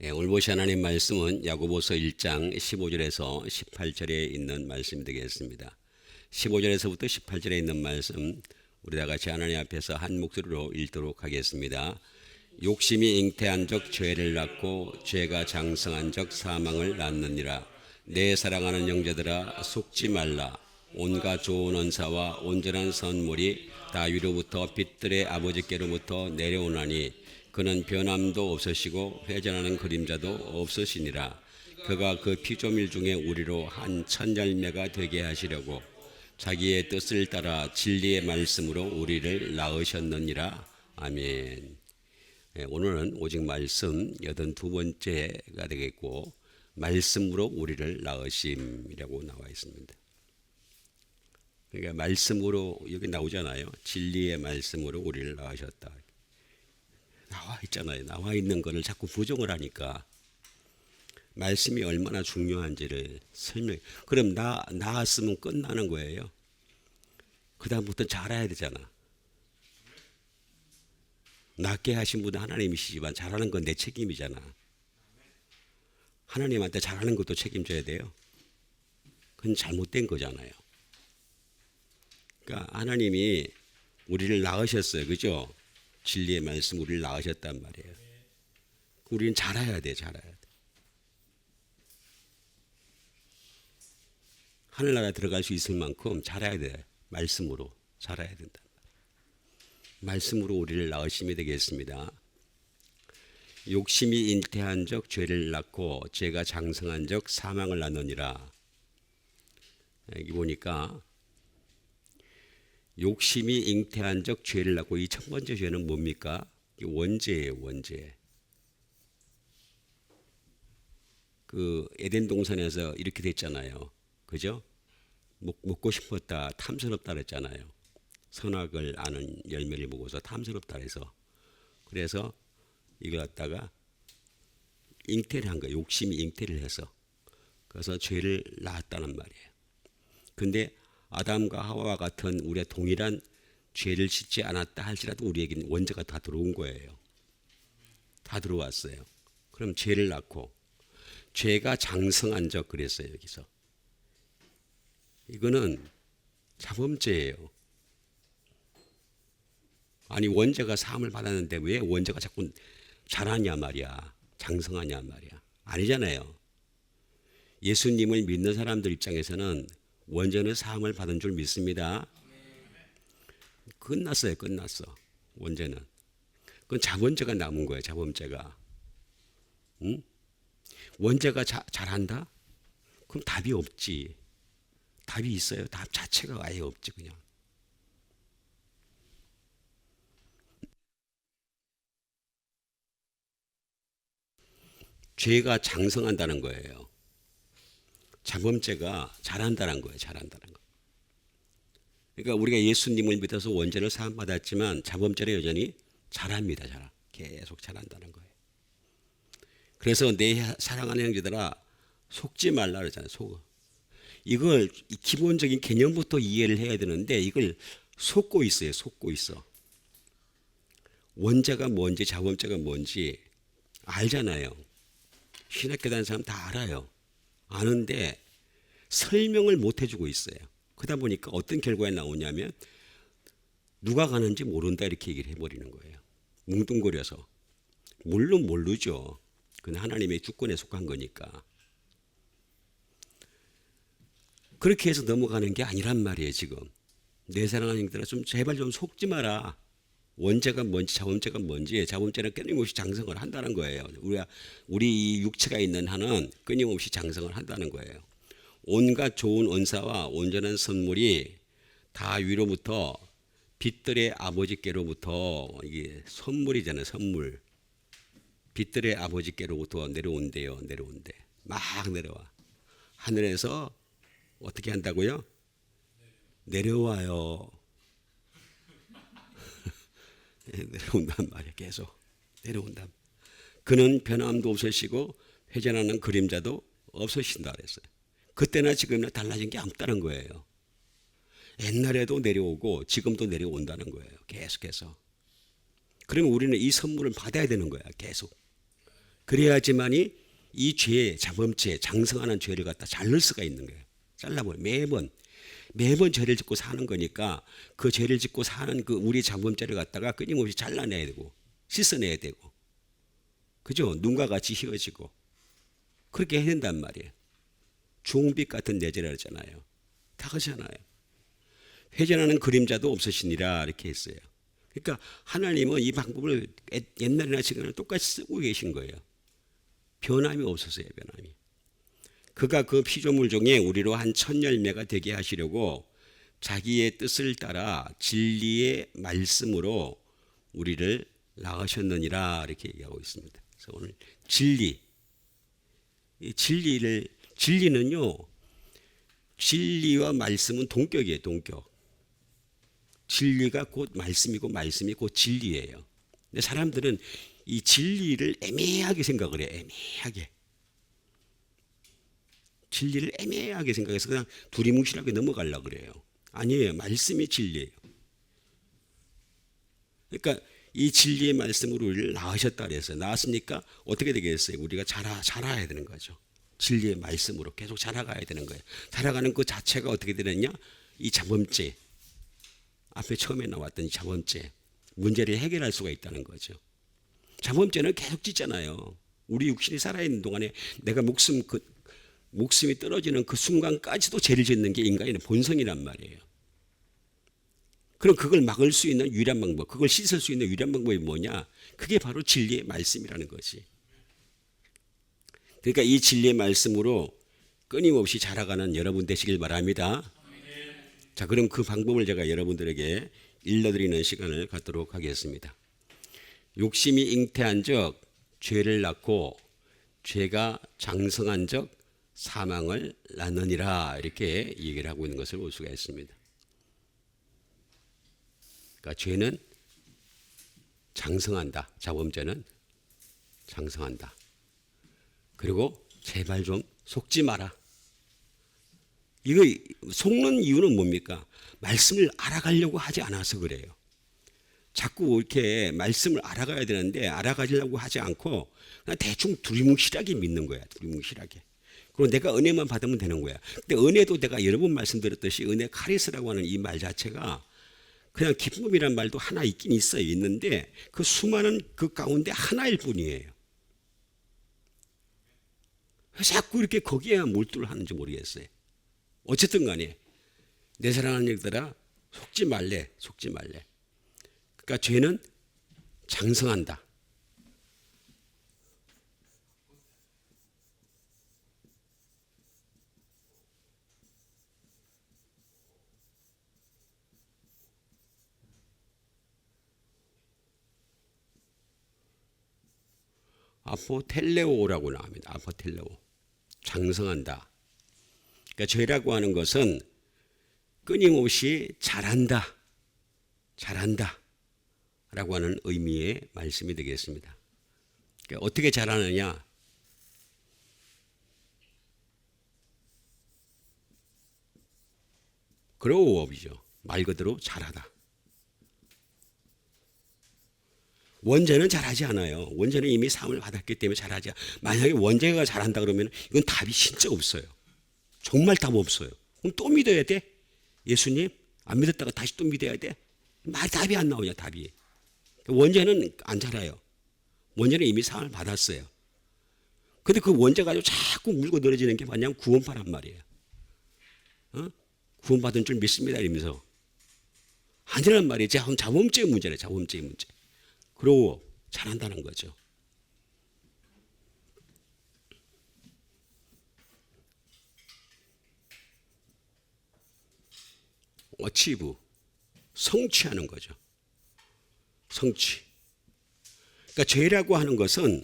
오늘 보시 하나님 말씀은 야고보서 1장 15절에서 18절에 있는 말씀이 되겠습니다. 15절에서부터 18절에 있는 말씀 우리 다 같이 하나님 앞에서 한 목소리로 읽도록 하겠습니다. 욕심이 잉태한 적 죄를 낳고 죄가 장성한 적 사망을 낳느니라. 내 사랑하는 형제들아 속지 말라. 온갖 좋은 언사와 온전한 선물이 다위로부터 빛들의 아버지께로부터 내려오나니 그는 변함도 없으시고 회전하는 그림자도 없으시니라. 그가 그 피조물 중에 우리로 한 천열매가 되게 하시려고 자기의 뜻을 따라 진리의 말씀으로 우리를 낳으셨느니라. 아멘. 오늘은 오직 말씀 82번째가 되겠고 말씀으로 우리를 낳으심이라고 나와 있습니다. 그러니까 말씀으로 여기 나오잖아요. 진리의 말씀으로 우리를 낳으셨다. 나와 있잖아요. 나와 있는 거를 자꾸 부정을 하니까 말씀이 얼마나 중요한지를 설명해. 그럼 나았으면 끝나는 거예요. 그 다음부터 잘해야 되잖아. 낫게 하신 분은 하나님이시지만 잘하는 건 내 책임이잖아. 하나님한테 잘하는 것도 책임져야 돼요. 그건 잘못된 거잖아요. 그러니까 하나님이 우리를 낳으셨어요. 그죠? 진리의 말씀 우리를 낳으셨단 말이에요. 우리는 잘해야 돼. 잘해야 돼. 하늘나라 들어갈 수 있을 만큼 잘해야 돼. 말씀으로 잘해야 된다. 말씀으로 우리를 낳으심이 되겠습니다. 욕심이 잉태한 적 죄를 낳고 죄가 장성한 적 사망을 낳느니라. 여기 보니까 욕심이 잉태한 적 죄를 낳고 이 첫 번째 죄는 뭡니까? 원죄예요. 원죄. 그 에덴 동산에서 이렇게 됐잖아요. 그죠? 먹고 싶었다, 탐스럽다 그랬잖아요. 선악을 아는 열매를 보고서 탐스럽다 해서 그래서 이걸 갖다가 잉태를 한 거예요. 욕심이 잉태를 해서 그래서 죄를 낳았다는 말이에요. 근데 아담과 하와와 같은 우리의 동일한 죄를 짓지 않았다 할지라도 우리에게는 원죄가 다 들어온 거예요. 다 들어왔어요. 그럼 죄를 낳고 죄가 장성한 적 그랬어요. 여기서 이거는 자범죄예요. 아니 원죄가 사함을 받았는데 왜 원죄가 자꾸 자라냐 말이야. 장성하냐 말이야. 아니잖아요. 예수님을 믿는 사람들 입장에서는 원죄는 사함을 받은 줄 믿습니다. 끝났어요. 끝났어. 원죄는. 그건 자범죄가 남은 거예요. 자범죄가. 응? 원죄가 잘한다? 그럼 답이 없지. 답이 있어요? 답 자체가 아예 없지 그냥. 죄가 장성한다는 거예요. 자범죄가 잘한다는 거예요. 잘한다는 거. 그러니까 우리가 예수님을 믿어서 원죄를 사함받았지만 자범죄는 여전히 잘합니다. 계속 잘한다는 거예요. 그래서 내 사랑하는 형제들아 속지 말라 그러잖아요. 이걸 기본적인 개념부터 이해를 해야 되는데 이걸 속고 있어요. 속고 있어. 원죄가 뭔지 자범죄가 뭔지 알잖아요. 신학교 다니는 사람 다 알아요. 아는데 설명을 못 해주고 있어요. 그러다 보니까 어떤 결과에 나오냐면 누가 가는지 모른다 이렇게 얘기를 해버리는 거예요. 뭉뚱거려서. 물론 모르죠. 그건 하나님의 주권에 속한 거니까. 그렇게 해서 넘어가는 게 아니란 말이에요. 지금. 내 사랑하는 형들아 좀 제발 좀 속지 마라. 원죄가 뭔지 자범죄가 뭔지 자범죄는 끊임없이 장성을 한다는 거예요. 우리 육체가 있는 한은 끊임없이 장성을 한다는 거예요. 온갖 좋은 은사와 온전한 선물이 다 위로부터 빛들의 아버지께로부터 이게 선물이잖아요. 선물. 빛들의 아버지께로부터 내려온대요. 내려온대. 막 내려와. 하늘에서 어떻게 한다고요? 내려와요. 내려온단 말이에요. 계속 내려온다. 그는 변함도 없으시고 회전하는 그림자도 없으신다 그랬어요. 그때나 지금이나 달라진 게 없다는 거예요. 옛날에도 내려오고 지금도 내려온다는 거예요. 계속해서. 그러면 우리는 이 선물을 받아야 되는 거야. 계속. 그래야지만이 이 죄, 자범죄, 장성하는 죄를 갖다 잘 넣을 수가 있는 거예요. 잘라버려. 매번 죄를 짓고 사는 거니까 그 죄를 짓고 사는 그 우리 자범죄를 갖다가 끊임없이 잘라내야 되고 씻어내야 되고, 그죠? 눈과 같이 휘어지고 그렇게 해야 된단 말이에요. 주홍빛 같은 내재라 그러잖아요. 다 그렇잖아요. 회전하는 그림자도 없으시니라 이렇게 했어요. 그러니까 하나님은 이 방법을 옛날이나 지금이나 똑같이 쓰고 계신 거예요. 변함이 없었어요. 변함이. 그가 그 피조물 중에 우리로 한 첫 열매가 되게 하시려고 자기의 뜻을 따라 진리의 말씀으로 우리를 낳으셨느니라 이렇게 얘기하고 있습니다. 그래서 오늘 진리는요, 진리와 말씀은 동격이에요. 동격. 진리가 곧 말씀이고 말씀이 곧 진리예요. 근데 사람들은 이 진리를 애매하게 생각을 해요. 애매하게. 진리를 애매하게 생각해서 그냥 두리뭉실하게 넘어가려고 그래요. 아니에요. 말씀이 진리예요. 그러니까 이 진리의 말씀으로 우리를 낳으셨다 그랬어요. 낳았으니까 어떻게 되겠어요? 우리가 자라야 되는 거죠. 진리의 말씀으로 계속 자라가야 되는 거예요. 자라가는 그 자체가 어떻게 되느냐? 이 자범죄, 앞에 처음에 나왔던 자범죄, 문제를 해결할 수가 있다는 거죠. 자범죄는 계속 짓잖아요. 우리 육신이 살아있는 동안에 내가 목숨이 떨어지는 그 순간까지도 죄를 짓는 게 인간의 본성이란 말이에요. 그럼 그걸 막을 수 있는 유일한 방법, 그걸 씻을 수 있는 유일한 방법이 뭐냐? 그게 바로 진리의 말씀이라는 거지. 그러니까 이 진리의 말씀으로 끊임없이 자라가는 여러분 되시길 바랍니다. 자, 그럼 그 방법을 제가 여러분들에게 일러드리는 시간을 갖도록 하겠습니다. 욕심이 잉태한 적 죄를 낳고 죄가 장성한 적 사망을 낳느니라 이렇게 얘기를 하고 있는 것을 볼 수가 있습니다. 그러니까 죄는 장성한다. 자범죄는 장성한다. 그리고 제발 좀 속지 마라. 이거 속는 이유는 뭡니까? 말씀을 알아가려고 하지 않아서 그래요. 자꾸 이렇게 말씀을 알아가야 되는데 알아가려고 하지 않고 그냥 대충 두리뭉실하게 믿는 거야. 두리뭉실하게. 그리고 내가 은혜만 받으면 되는 거야. 근데 은혜도 내가 여러 번 말씀드렸듯이 은혜 카리스라고 하는 이 말 자체가 그냥 기쁨이란 말도 하나 있긴 있어요. 있는데 그 수많은 그 가운데 하나일 뿐이에요. 자꾸 이렇게 거기에만 몰두를 하는지 모르겠어요. 어쨌든 간에 내 사랑하는 얘들아 속지 말래. 그러니까 죄는 장성한다. 아포텔레오라고 나옵니다. 아포텔레오. 장성한다. 그러니까 죄라고 하는 것은 끊임없이 잘한다 라고 하는 의미의 말씀이 되겠습니다. 그러니까 어떻게 잘하느냐? 그로우업이죠. 말 그대로 잘하다. 원죄는 잘하지 않아요. 원죄는 이미 사함을 받았기 때문에 잘하지 않아요. 만약에 원죄가 잘한다 그러면 이건 답이 진짜 없어요. 정말 답 없어요. 그럼 또 믿어야 돼? 예수님? 안 믿었다가 다시 또 믿어야 돼? 답이 안 나오냐, 답이. 원죄는 안 자라요. 원죄는 이미 사함을 받았어요. 근데 그 원죄 가지고 자꾸 물고 늘어지는 게 뭐냐면 구원파란 말이에요. 구원받은 줄 믿습니다 이러면서. 아니란 말이에요. 자범죄의 문제래, 자범죄의 문제. 그러고 잘한다는 거죠. 어치브, 성취하는 거죠. 성취. 그러니까 죄라고 하는 것은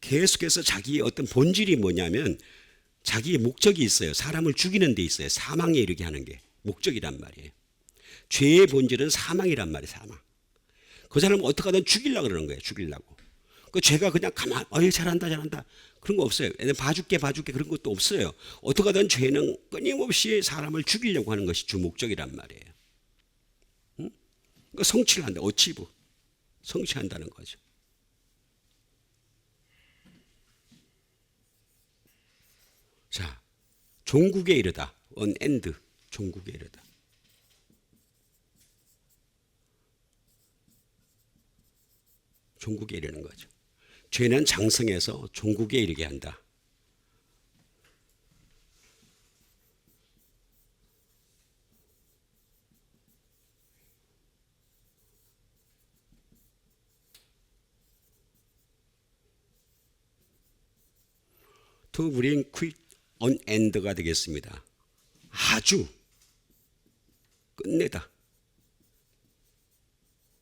계속해서 자기의 어떤 본질이 뭐냐면 자기의 목적이 있어요. 사람을 죽이는 데 있어요. 사망에 이르게 하는 게 목적이란 말이에요. 죄의 본질은 사망이란 말이에요. 사망. 그 사람은 어떻게 하든 죽이려고 그러는 거예요. 죽이려고. 그 죄가 그냥 잘한다. 그런 거 없어요. 애들 봐줄게 그런 것도 없어요. 어떻게 하든 죄는 끊임없이 사람을 죽이려고 하는 것이 주 목적이란 말이에요. 응? 그러니까 성취를 한다. 어치브. 성취한다는 거죠. 자, 종국에 이르다. on end. 종국에 이르다. 종국에 이르는 거죠. 죄는 장성해서 종국에 이르게 한다. to bring quick on end가 되겠습니다. 아주 끝내다.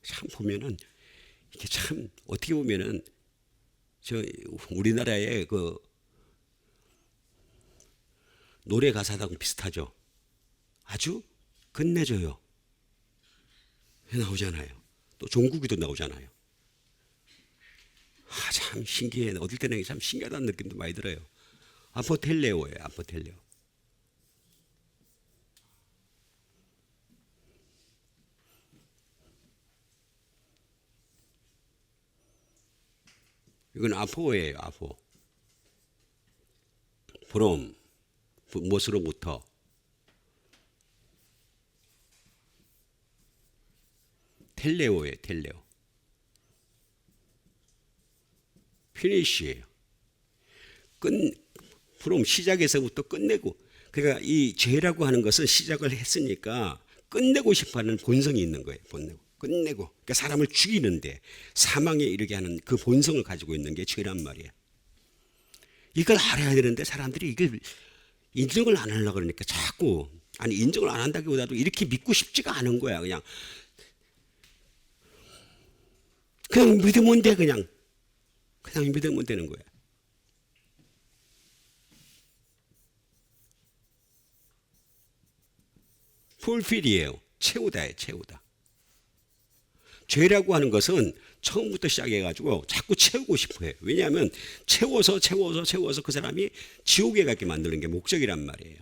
참 보면은 이게 참 어떻게 보면은 저 우리나라의 그 노래 가사하고 비슷하죠. 아주 끝내줘요. 나오잖아요. 또 종국이도 나오잖아요. 아, 참 신기해. 어딜 때는 참 신기하다는 느낌도 많이 들어요. 아포텔레오예요. 아포텔레오. 이건 아포예요. 아포. from 무엇으로부터. 텔레오예요. 텔레오. 피니시예요. from 시작에서부터 끝내고. 그러니까 이 죄라고 하는 것은 시작을 했으니까 끝내고 싶어하는 본성이 있는 거예요. 끝내고. 그러니까 사람을 죽이는데 사망에 이르게 하는 그 본성을 가지고 있는 게 죄란 말이에요. 이걸 알아야 되는데 사람들이 이걸 인정을 안 하려고 그러니까 자꾸, 아니 인정을 안 한다기보다도 이렇게 믿고 싶지가 않은 거야. 그냥 믿으면 돼. 그냥 믿으면 되는 거야. 풀필이에요. 채우다예요. 채우다. 죄라고 하는 것은 처음부터 시작해가지고 자꾸 채우고 싶어요. 왜냐하면 채워서 그 사람이 지옥에 가게 만드는 게 목적이란 말이에요.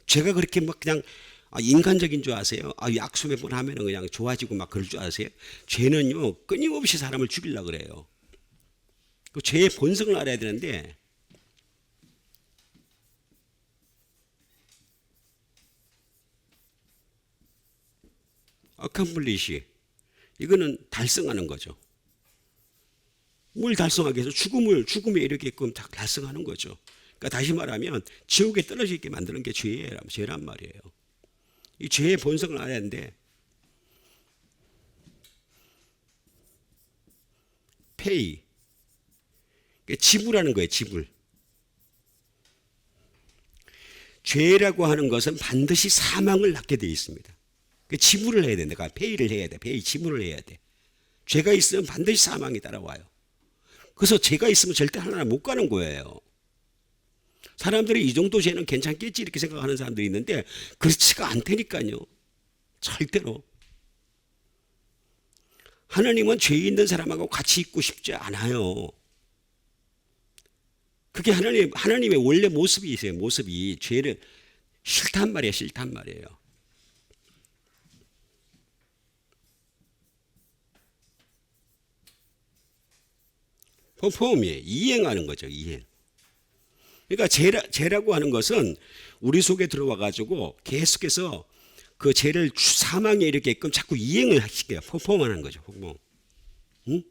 죄가 그렇게 막 그냥 인간적인 줄 아세요? 약수 몇 번 하면 그냥 좋아지고 막 그럴 줄 아세요? 죄는요 끊임없이 사람을 죽이려고 그래요. 그 죄의 본성을 알아야 되는데 어컴플리시, 이거는 달성하는 거죠. 뭘 달성하기 위해서 죽음에 이르게끔 달성하는 거죠. 그러니까 다시 말하면 지옥에 떨어지게 만드는 게 죄란 말이에요. 이 죄의 본성을 알아야 하는데 페이, 그러니까 지불하는 거예요. 지불. 죄라고 하는 것은 반드시 사망을 낳게 되어 있습니다. 지불을 해야 돼. 내가 페이를 해야 돼. 페이 지불을 해야 돼. 죄가 있으면 반드시 사망이 따라와요. 그래서 죄가 있으면 절대 하나님 못 가는 거예요. 사람들이 이 정도 죄는 괜찮겠지 이렇게 생각하는 사람들이 있는데 그렇지가 않다니까요. 절대로. 하나님은 죄 있는 사람하고 같이 있고 싶지 않아요. 그게 하나님의 원래 모습이세요. 모습이 죄를 싫단 말이에요. 싫단 말이에요. 퍼포음이에요. 이행하는 거죠. 이행. 그러니까 죄라고 하는 것은 우리 속에 들어와 가지고 계속해서 그 죄를 사망에 이르게끔 자꾸 이행을 하시게요. 퍼포먼하는 거죠. 퍼포먼. 응?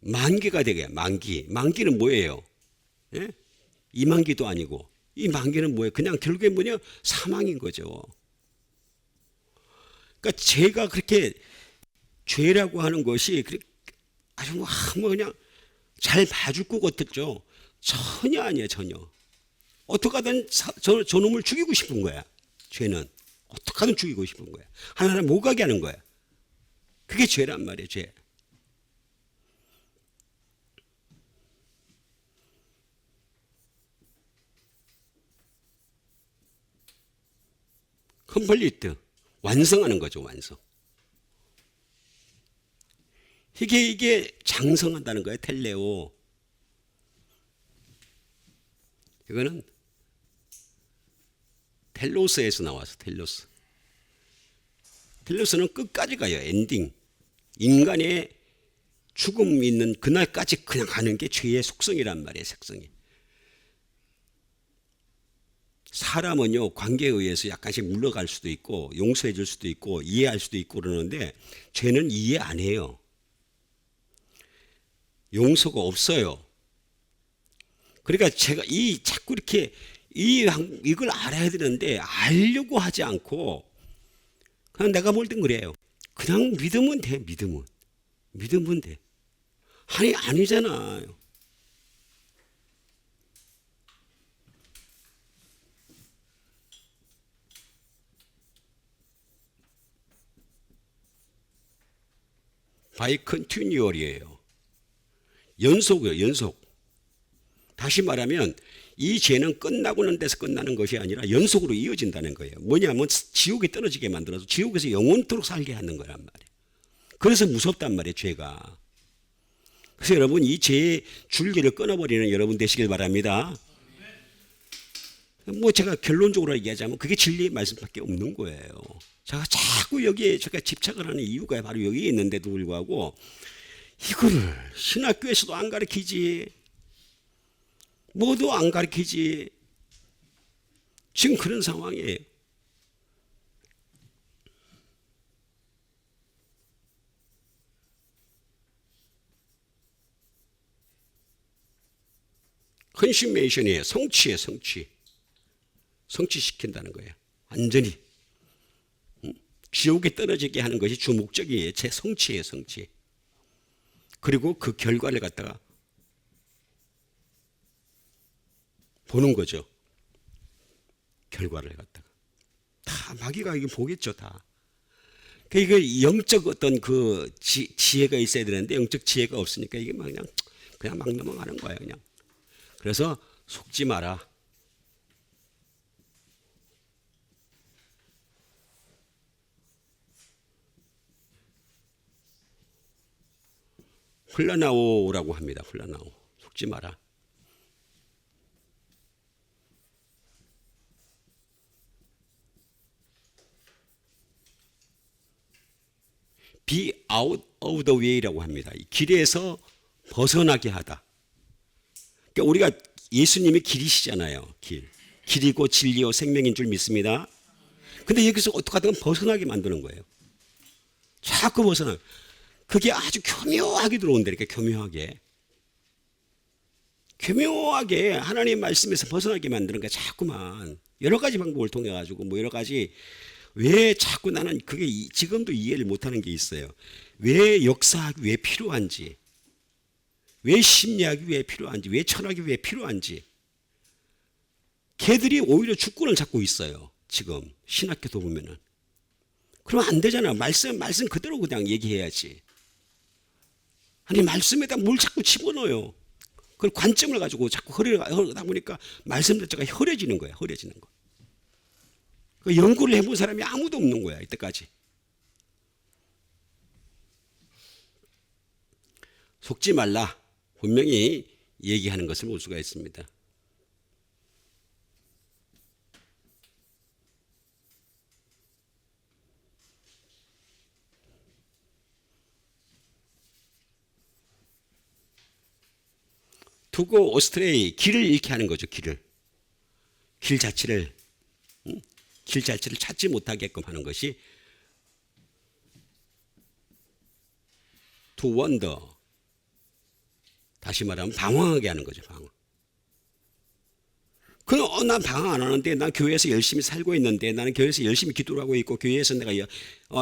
만기가 되게. 만기는 뭐예요? 예? 이만기도 아니고 이 만기는 뭐예요? 그냥 결국에 뭐냐? 사망인 거죠. 그러니까 죄가 그렇게 죄라고 하는 것이 아주 뭐 그냥 잘 봐줄 것 같았죠. 전혀 아니에요. 전혀. 어떻게 하든 저놈을 죽이고 싶은 거야. 죄는 어떻게 하든 죽이고 싶은 거야. 하나님 못 가게 하는 거야. 그게 죄란 말이에요. 죄. 컴플리트, 완성하는 거죠. 완성. 이게 장성한다는 거예요. 텔레오. 이거는 텔로스에서 나와서 텔로스. 텔레우스는 끝까지 가요. 엔딩. 인간의 죽음 있는 그날까지 그냥 가는 게 죄의 속성이란 말이에요. 속성이. 사람은요, 관계에 의해서 약간씩 물러갈 수도 있고 용서해 줄 수도 있고 이해할 수도 있고 그러는데 죄는 이해 안 해요. 용서가 없어요. 그러니까 제가 자꾸 이렇게 이걸 알아야 되는데 알려고 하지 않고 그냥 내가 볼 땐 그래요. 그냥 믿으면 돼. 믿으면 돼. 아니 아니잖아요. 바이 컨티뉴얼이에요. 연속이에요. 연속. 다시 말하면 이 죄는 끝나고 난 데서 끝나는 것이 아니라 연속으로 이어진다는 거예요. 뭐냐면 지옥에 떨어지게 만들어서 지옥에서 영원토록 살게 하는 거란 말이에요. 그래서 무섭단 말이에요. 죄가. 그래서 여러분 이 죄의 줄기를 끊어버리는 여러분 되시길 바랍니다. 뭐 제가 결론적으로 얘기하자면 그게 진리의 말씀밖에 없는 거예요. 제가 자꾸 여기에 제가 집착을 하는 이유가 바로 여기에 있는데도 불구하고 이거를 신학교에서도 안 가르치지, 뭐도 안 가르치지. 지금 그런 상황이에요. 컨슈메이션이에요. 성취예요. 성취시킨다는 거예요. 완전히. 지옥에 떨어지게 하는 것이 주 목적이에요. 제 성취예요. 성취. 그리고 그 결과를 갖다가 보는 거죠. 결과를 갖다가. 다 마귀가 이게 보겠죠. 다. 그러니까 이게 영적 어떤 그 지혜가 있어야 되는데 영적 지혜가 없으니까 이게 그냥 막 넘어가는 거예요. 그냥. 그래서 속지 마라. 흘러나오라고 합니다. 흘러나오. 속지 마라. Be out of the way라고 합니다. 이 길에서 벗어나게 하다. 그러니까 우리가 예수님이 길이시잖아요. 길이고 진리요 생명인 줄 믿습니다. 근데 여기서 어떻게 하든 벗어나게 만드는 거예요. 자꾸 벗어나. 그게 아주 교묘하게 들어온다니까. 교묘하게 하나님 말씀에서 벗어나게 만드는 거야. 자꾸만 여러 가지 방법을 통해 가지고 뭐 여러 가지. 왜 자꾸 나는 그게 지금도 이해를 못하는 게 있어요. 왜 역사학이 왜 필요한지, 왜 심리학이 왜 필요한지, 왜 철학이 왜 필요한지. 걔들이 오히려 주권을 잡고 있어요. 지금 신학교도 보면은. 그러면 안 되잖아. 말씀 그대로 그냥 얘기해야지. 아니 말씀에다 뭘 자꾸 집어넣어요. 그 관점을 가지고 자꾸 흐르다 보니까 말씀 자체가 흐려지는 거야. 흐려지는 거. 그 연구를 해본 사람이 아무도 없는 거야. 이때까지. 속지 말라. 분명히 얘기하는 것을 볼 수가 있습니다. 투고 오스트레이, 길을 잃게 하는 거죠. 길 자체를 찾지 못하게끔 하는 것이 to wander. 다시 말하면 방황하게 하는 거죠. 방황. 그럼 난 방황 안 하는데, 난 교회에서 열심히 살고 있는데, 나는 교회에서 열심히 기도를 하고 있고, 교회에서 내가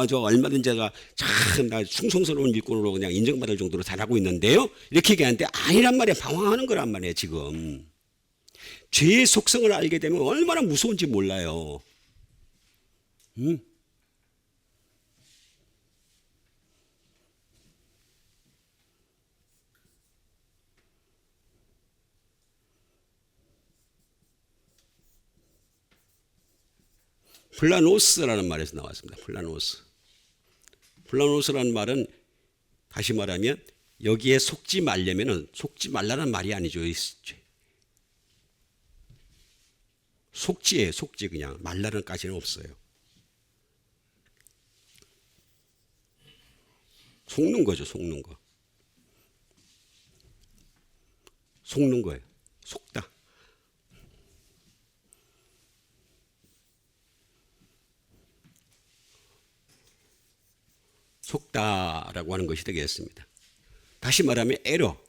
저 얼마든지 제가 참 나 충성스러운 일꾼으로 그냥 인정받을 정도로 잘하고 있는데요. 이렇게 얘기하는데 아니란 말이야. 방황하는 거란 말이에요. 지금 죄의 속성을 알게 되면 얼마나 무서운지 몰라요. 플라노스라는 말에서 나왔습니다. 플라노스라는 말은 다시 말하면 여기에 속지 말려면은 속지 말라는 말이 아니죠. 속지예요. 속지. 그냥 말라는 까지는 없어요. 속는 거죠. 속는 거. 속는 거예요. 속다. 속다라고 하는 것이 되겠습니다. 다시 말하면 에러.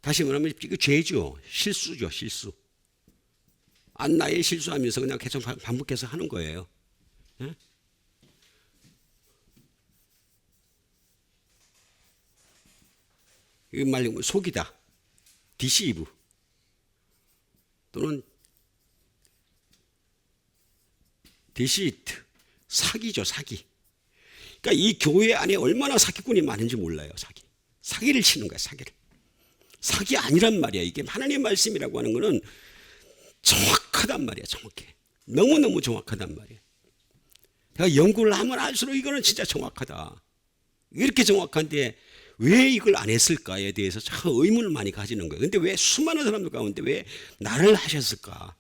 다시 말하면 이거 죄죠. 실수죠. 실수. 나의 실수하면서 그냥 계속 반복해서 하는 거예요. 예? 이 말 속이다. 디시브. 또는 디시트. 사기죠. 사기. 그러니까 이 교회 안에 얼마나 사기꾼이 많은지 몰라요. 사기를 치는 거야. 사기를. 사기 아니란 말이야. 이게 하나님의 말씀이라고 하는 거는 정확하단 말이야. 정확해. 너무너무 정확하단 말이야. 내가 연구를 하면 할수록 이거는 진짜 정확하다. 이렇게 정확한데 왜 이걸 안 했을까에 대해서 참 의문을 많이 가지는 거예요. 근데 왜 수많은 사람들 가운데 왜 나를 하셨을까?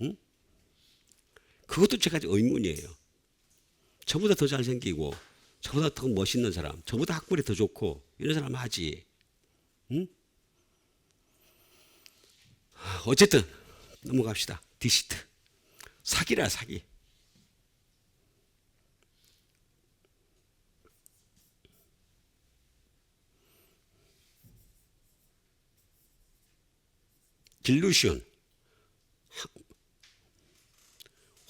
응? 그것도 제가 의문이에요. 저보다 더 잘생기고 저보다 더 멋있는 사람, 저보다 학벌이 더 좋고 이런 사람 하지. 응? 어쨌든 넘어갑시다. 디시트. 사기라 사기. 딜루션.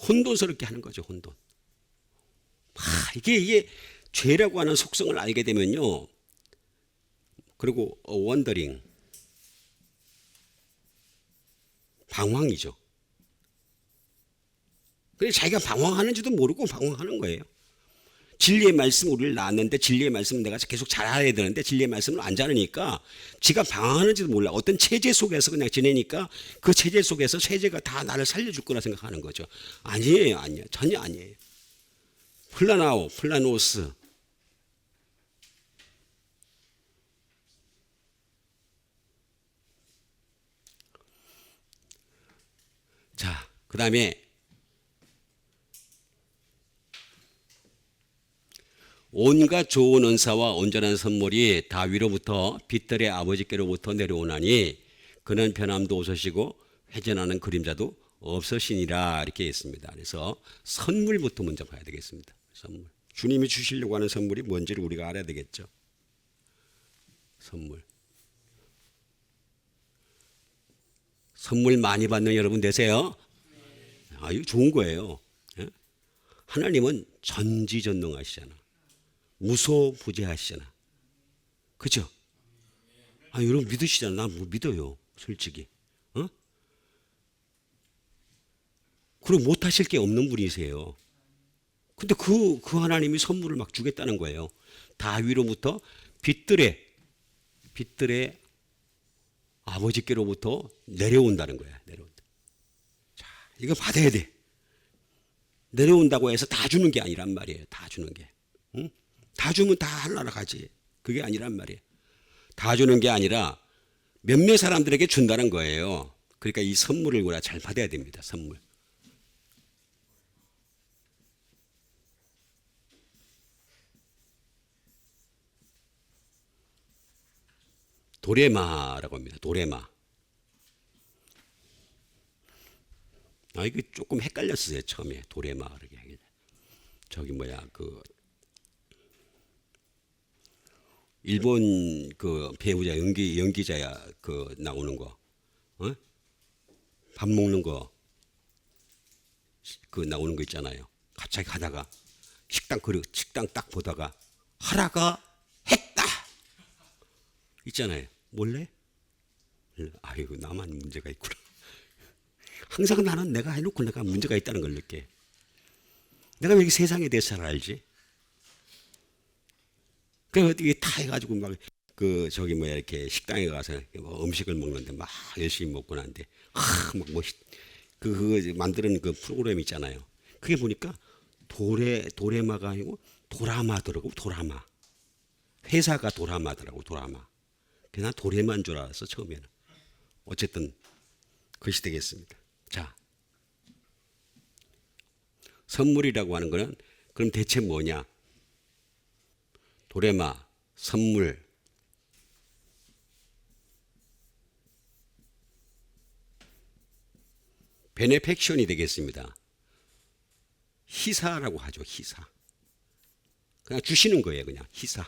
혼돈스럽게 하는 거죠. 혼돈. 이게 죄라고 하는 속성을 알게 되면요. 그리고 원더링. 방황이죠. 그래서 자기가 방황하는지도 모르고 방황하는 거예요. 진리의 말씀 우리를 낳았는데 진리의 말씀은 내가 계속 잘해야 되는데 진리의 말씀을 안 잘하니까 지가 방황하는지도 몰라. 어떤 체제 속에서 그냥 지내니까 그 체제 속에서 체제가 다 나를 살려줄 거라 생각하는 거죠. 아니에요. 전혀 아니에요. 플라나오, 플라노스. 자, 그 다음에 온갖 좋은 은사와 온전한 선물이 다위로부터 빛들의 아버지께로부터 내려오나니 그는 변함도 없으시고 회전하는 그림자도 없으시니라 이렇게 했습니다. 그래서 선물부터 먼저 봐야 되겠습니다. 선물. 주님이 주시려고 하는 선물이 뭔지를 우리가 알아야 되겠죠. 선물. 선물 많이 받는 여러분 되세요. 이거 좋은 거예요. 하나님은 전지전능하시잖아. 무소부재하시잖아. 그죠? 여러분 믿으시잖아. 난 뭐 믿어요. 솔직히. 그리고 못하실 게 없는 분이세요. 근데 그 하나님이 선물을 막 주겠다는 거예요. 다위로부터 빛들의 아버지께로부터 내려온다는 거야. 내려온다. 자, 이거 받아야 돼. 내려온다고 해서 다 주는 게 아니란 말이에요. 다 주는 게. 응? 다 주면 다 하나로 가지. 그게 아니란 말이에요. 다 주는 게 아니라 몇몇 사람들에게 준다는 거예요. 그러니까 이 선물을 우리가 잘 받아야 됩니다. 선물. 도레마라고 합니다. 도레마. 이게 조금 헷갈렸어요. 처음에 도레마 그렇게 하길래. 저기 일본 그 배우자 연기자야 그 나오는 거, 밥 먹는 거 그 나오는 거 있잖아요. 갑자기 가다가 식당 딱 보다가 하라가 했다 있잖아요. 몰래? 아이고 나만 문제가 있구나. 항상 나는 내가 해놓고 내가 문제가 있다는 걸 느껴. 내가 왜 이렇게 세상에 대해서 잘 알지? 그래서 이게 다 해가지고 이렇게 식당에 가서 음식을 먹는데 막 열심히 먹고 나는데 그거 만드는 그 프로그램 있잖아요. 그게 보니까 도레마가 아니고 도라마더라고. 도라마. 회사가 도라마더라고. 도라마. 그래서 난 도레마인 줄 알았어 처음에는. 어쨌든 그것이 되겠습니다. 자, 선물이라고 하는 거는 그럼 대체 뭐냐? 도레마, 선물, 베네팩션이 되겠습니다. 희사라고 하죠. 희사. 그냥 주시는 거예요. 그냥 희사.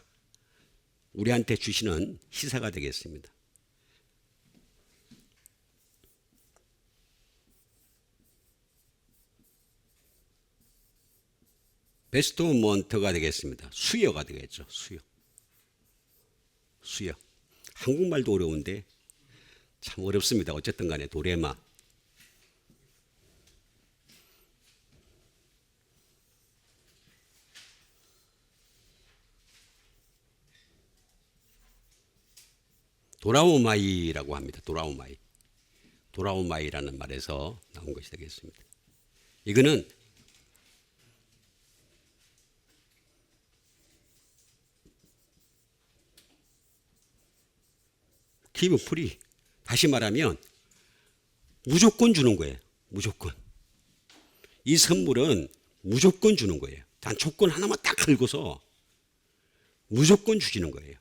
우리한테 주시는 희사가 되겠습니다. 베스토먼트가 되겠습니다. 수여가 되겠죠. 수여. 수여. 한국말도 어려운데 참 어렵습니다. 어쨌든 간에 도레마. 도라오마이라고 합니다. 도라오마이. 도라오마이라는 말에서 나온 것이 되겠습니다. 이거는 기브 프리. 다시 말하면 무조건 주는 거예요. 무조건. 이 선물은 무조건 주는 거예요. 단 조건 하나만 딱 걸고서 무조건 주시는 거예요.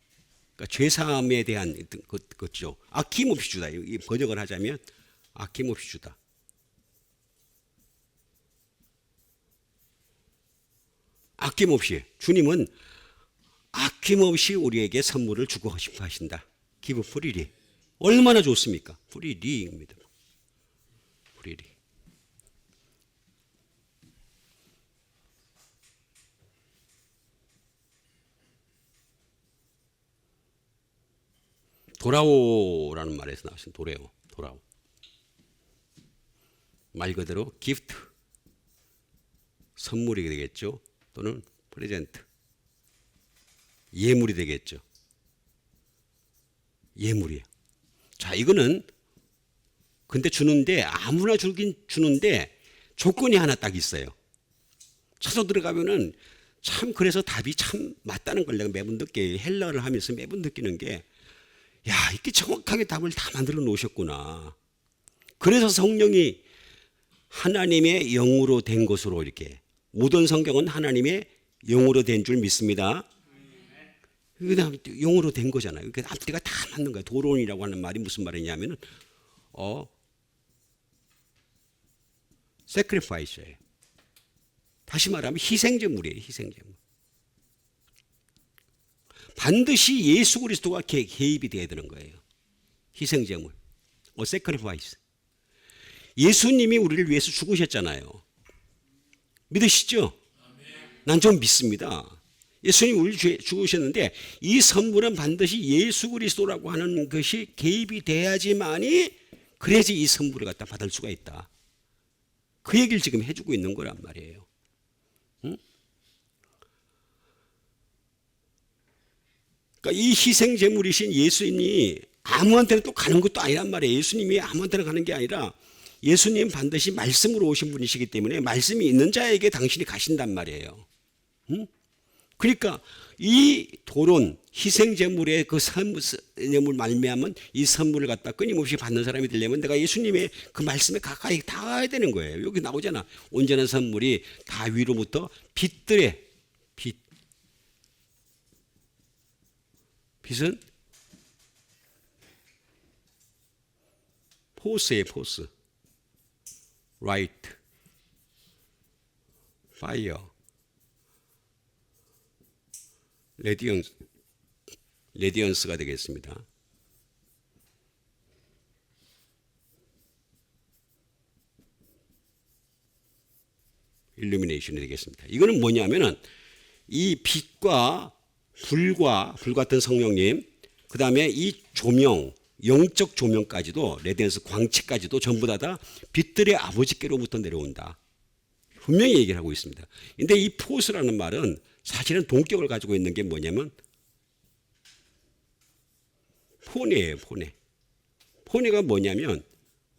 그러니까 죄사함에 대한 것죠. 아낌없이 주다. 이 번역을 하자면 아낌없이 주다. 아낌없이. 주님은 아낌없이 우리에게 선물을 주고 싶어 하신다. 기브 프리리. 얼마나 좋습니까? 프리리입니다. 프리리. 도라오라는 말에서 나오신 도레오, 도라오. 말 그대로 기프트, 선물이 되겠죠. 또는 프레젠트, 예물이 되겠죠. 예물이에요. 자, 이거는 근데 주는데 아무나 주긴 주는데 조건이 하나 딱 있어요. 찾아 들어가면은 참 그래서 답이 참 맞다는 걸 내가 매번 느껴요. 헬라를 하면서 매번 느끼는 게 야, 이렇게 정확하게 답을 다 만들어 놓으셨구나. 그래서 성령이 하나님의 영으로 된 것으로 이렇게 모든 성경은 하나님의 영으로 된 줄 믿습니다. 그다음 영으로 된 거잖아요. 그 앞뒤가 다 맞는 거예요. 도론이라고 하는 말이 무슨 말이냐면은 sacrifice예요. 다시 말하면 희생제물이에요. 희생제물. 반드시 예수 그리스도가 개입이 돼야 되는 거예요. 희생제물. sacrifice. 예수님이 우리를 위해서 죽으셨잖아요. 믿으시죠? 난 좀 믿습니다. 예수님이 우리를 죽으셨는데 이 선물은 반드시 예수 그리스도라고 하는 것이 개입이 돼야지만이 그래야지 이 선물을 갖다 받을 수가 있다. 그 얘기를 지금 해주고 있는 거란 말이에요. 응? 그러니까 이 희생제물이신 예수님이 아무한테나 또 가는 것도 아니란 말이에요. 예수님이 아무한테나 가는 게 아니라 예수님 반드시 말씀으로 오신 분이시기 때문에 말씀이 있는 자에게 당신이 가신단 말이에요. 응? 그러니까 이 도론 희생제물의 그 선물 말미암은 이 선물을 갖다 끊임없이 받는 사람이 되려면 내가 예수님의 그 말씀에 가까이 닿아야 되는 거예요. 여기 나오잖아. 온전한 선물이 다 위로부터 빛들의 빛. 빛은 포스예요. 포스. 라이트. 파이어. 레디언스가 되겠습니다. 일루미네이션이 되겠습니다. 이거는 뭐냐면은 이 빛과 불 같은 성령님, 그 다음에 이 조명, 영적 조명까지도 레디언스 광채까지도 전부 다 빛들의 아버지께로부터 내려온다. 분명히 얘기를 하고 있습니다. 근데 이 포스라는 말은 사실은 동격을 가지고 있는 게 뭐냐면 폰이에요. 폰에. 폰이가 뭐냐면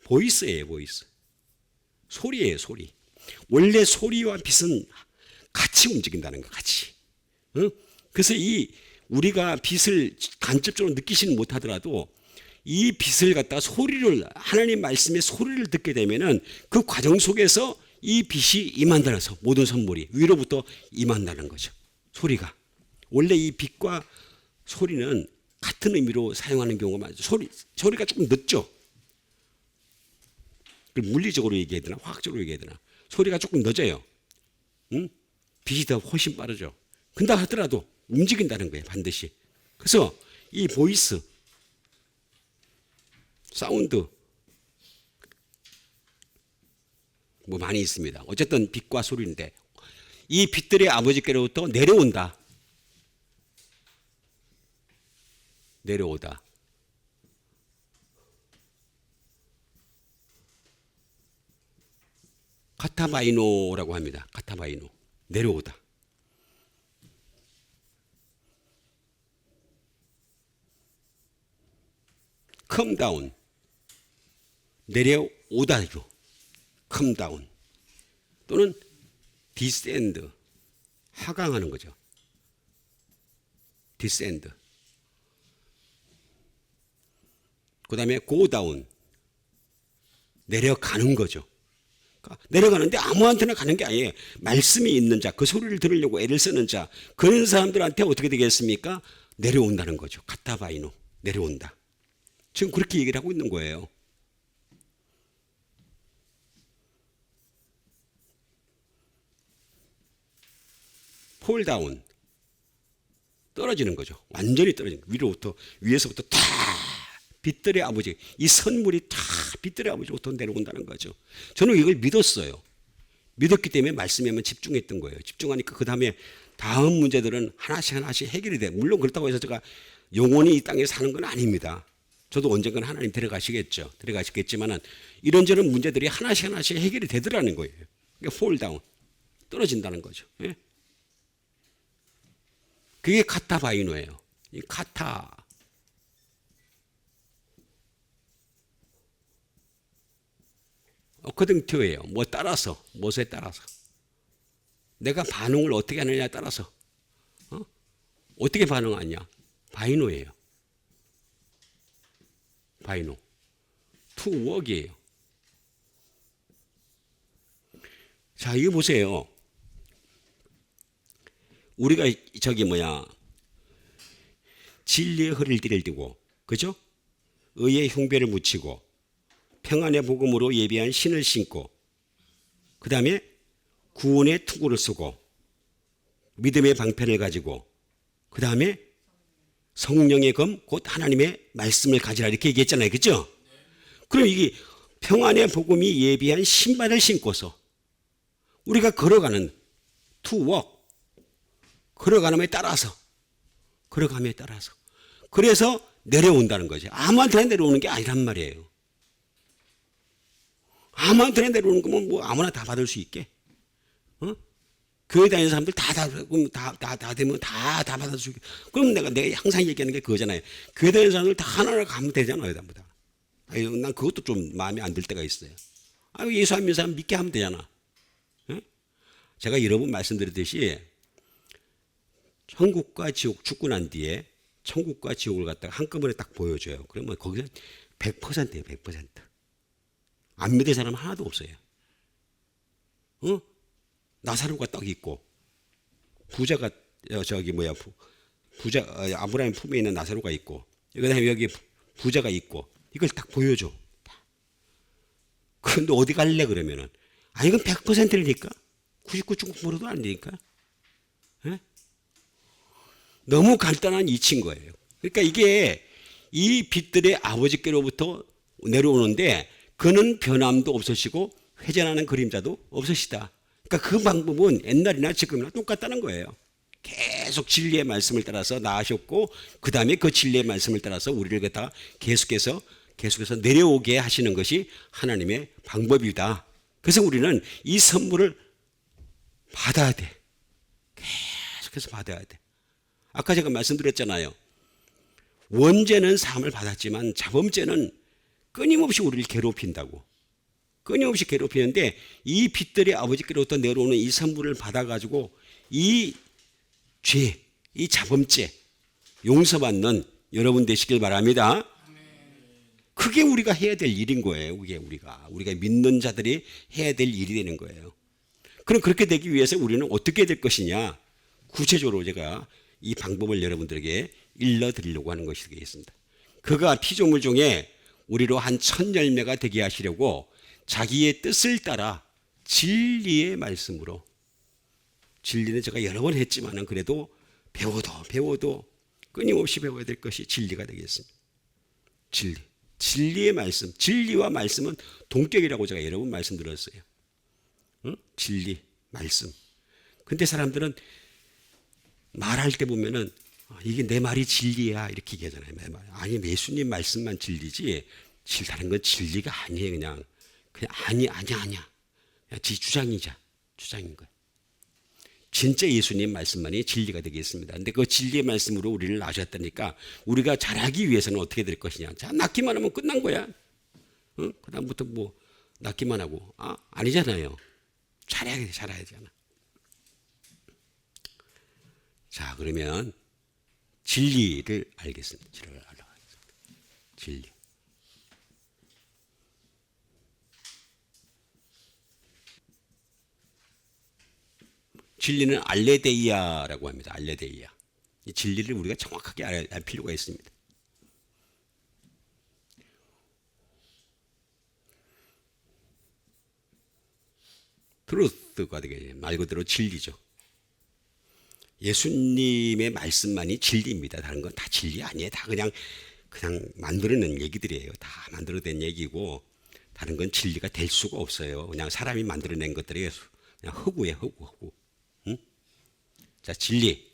보이스예요. 보이스. 소리예요. 소리. 원래 소리와 빛은 같이 움직인다는 거. 같이. 그래서 이 우리가 빛을 간접적으로 느끼지는 못하더라도 이 빛을 갖다 소리를 하나님 말씀의 소리를 듣게 되면은 그 과정 속에서 이 빛이 임한다는 서 모든 선물이 위로부터 임한다는 거죠. 소리가 원래 이 빛과 소리는 같은 의미로 사용하는 경우가 많죠. 소리가 조금 늦죠. 물리적으로 얘기해야 되나 화학적으로 얘기해야 되나. 소리가 조금 늦어요. 응? 빛이 더 훨씬 빠르죠. 근다 하더라도 움직인다는 거예요. 반드시. 그래서 이 보이스, 사운드 뭐 많이 있습니다. 어쨌든 빛과 소리인데 이 빛들의 아버지께로부터 내려온다. 내려오다. 카타바이노라고 합니다. 카타바이노. 내려오다. come down. 내려오다죠. come down. 또는 descend. 하강하는 거죠. descend. 그 다음에 go down. 내려가는 거죠. 그러니까 내려가는데 아무한테나 가는 게 아니에요. 말씀이 있는 자, 그 소리를 들으려고 애를 쓰는 자, 그런 사람들한테 어떻게 되겠습니까? 내려온다는 거죠. 카타바이노. 내려온다. 지금 그렇게 얘기를 하고 있는 거예요. 폴 다운. 떨어지는 거죠. 완전히 떨어지는 거예요. 위로부터, 위에서부터 다 빛들의 아버지, 이 선물이 다 빛들의 아버지로부터 내려온다는 거죠. 저는 이걸 믿었어요. 믿었기 때문에 말씀에만 집중했던 거예요. 집중하니까 그 다음에 다음 문제들은 하나씩 하나씩 해결이 돼. 물론 그렇다고 해서 제가 영원히 이 땅에 사는 건 아닙니다. 저도 언젠가는 하나님 데려가시겠죠. 데려가시겠지만은 이런저런 문제들이 하나씩 하나씩 해결이 되더라는 거예요. 그러니까 fall down. 떨어진다는 거죠. 예? 그게 카타바이노예요. 이 카타. according to예요. 뭐 따라서, 무엇에 따라서. 내가 반응을 어떻게 하느냐에 따라서. 어떻게 반응하냐. 바이노예요. 바이노. to work이에요. 자, 이거 보세요. 우리가 진리의 허리를 띠고, 그죠? 의의 흉배를 묻히고, 평안의 복음으로 예비한 신을 신고, 그 다음에 구원의 투구를 쓰고, 믿음의 방편을 가지고, 그 다음에 성령의 검, 곧 하나님의 말씀을 가지라 이렇게 얘기했잖아요. 그죠? 그럼 이게 평안의 복음이 예비한 신발을 신고서 우리가 걸어가는 to walk, 걸어가는에 따라서 그래서 내려온다는 거죠. 아무한테나 내려오는 게 아니란 말이에요. 아무한테나 내려오는 거면 뭐 아무나 다 받을 수 있게. 교회 다니는 사람들 다 되면 다 받을 수 있게. 그럼 내가 항상 얘기하는 게 그거잖아요. 교회 다니는 사람들 다 하나하나 가면 되잖아요. 전부 다. 난 그것도 좀 마음에 안 들 때가 있어요. 예수 안 믿는 사람 믿게 하면 되잖아. 제가 여러 번 말씀드렸듯이 천국과 지옥 죽고 난 뒤에 천국과 지옥을 갖다가 한꺼번에 딱 보여줘요. 그러면 거기서 100%예요. 100%. 안 믿을 사람 하나도 없어요. 나사로가 딱 있고 부자가 아브라함 품에 있는 나사로가 있고 그다음에 여기 부자가 있고 이걸 딱 보여줘. 그런데 어디 갈래 그러면은 이건 100%니까 99.9%도 안 되니까. 너무 간단한 이치인 거예요. 그러니까 이게 이 빛들의 아버지께로부터 내려오는데 그는 변함도 없으시고 회전하는 그림자도 없으시다. 그러니까 그 방법은 옛날이나 지금이나 똑같다는 거예요. 계속 진리의 말씀을 따라서 나아셨고 그 다음에 그 진리의 말씀을 따라서 우리를 갖다가 계속해서 내려오게 하시는 것이 하나님의 방법이다. 그래서 우리는 이 선물을 받아야 돼. 계속해서 받아야 돼. 아까 제가 말씀드렸잖아요. 원죄는 사함을 받았지만 자범죄는 끊임없이 우리를 괴롭힌다고. 끊임없이 괴롭히는데 이 빛들의 아버지께로부터 내려오는 이 선물을 받아가지고 이 죄, 이 자범죄 용서받는 여러분 되시길 바랍니다. 그게 우리가 해야 될 일인 거예요. 그게 우리가 믿는 자들이 해야 될 일이 되는 거예요. 그럼 그렇게 되기 위해서 우리는 어떻게 될 것이냐? 구체적으로 제가 이 방법을 여러분들에게 일러드리려고 하는 것이 되겠습니다. 그가 피조물 중에 우리로 한 첫 열매가 되게 하시려고 자기의 뜻을 따라 진리의 말씀으로, 진리는 제가 여러 번 했지만은 그래도 배워도 끊임없이 배워야 될 것이 진리가 되겠습니다. 진리의 말씀, 진리와 말씀은 동격이라고 제가 여러 번 말씀드렸어요. 응? 진리, 말씀. 근데 사람들은 말할 때 보면은 이게 내 말이 진리야 이렇게 얘기하잖아요. 내 말. 아니 예수님 말씀만 진리지 다른 건 진리가 아니에요. 그냥 아니야. 그냥 지 주장인 거예요. 진짜 예수님 말씀만이 진리가 되겠습니다. 근데 그 진리의 말씀으로 우리를 낳으셨다니까 우리가 잘하기 위해서는 어떻게 될 것이냐. 자, 낳기만 하면 끝난 거야. 응? 그다음부터 뭐 낳기만 하고 아니잖아요. 잘해야 되잖아. 자, 그러면 진리를 알겠습니다. 진리. 진리는 알레데이아라고 합니다. 알레데이아. 이 진리를 우리가 정확하게 알 필요가 있습니다. 트루스가 되게 말 그대로 진리죠. 예수님의 말씀만이 진리입니다. 다른 건 다 진리 아니에요. 다 그냥 만들어낸 얘기들이에요. 다 만들어낸 얘기고 다른 건 진리가 될 수가 없어요. 그냥 사람이 만들어낸 것들이 그냥 허구예요. 허구. 응? 자, 진리.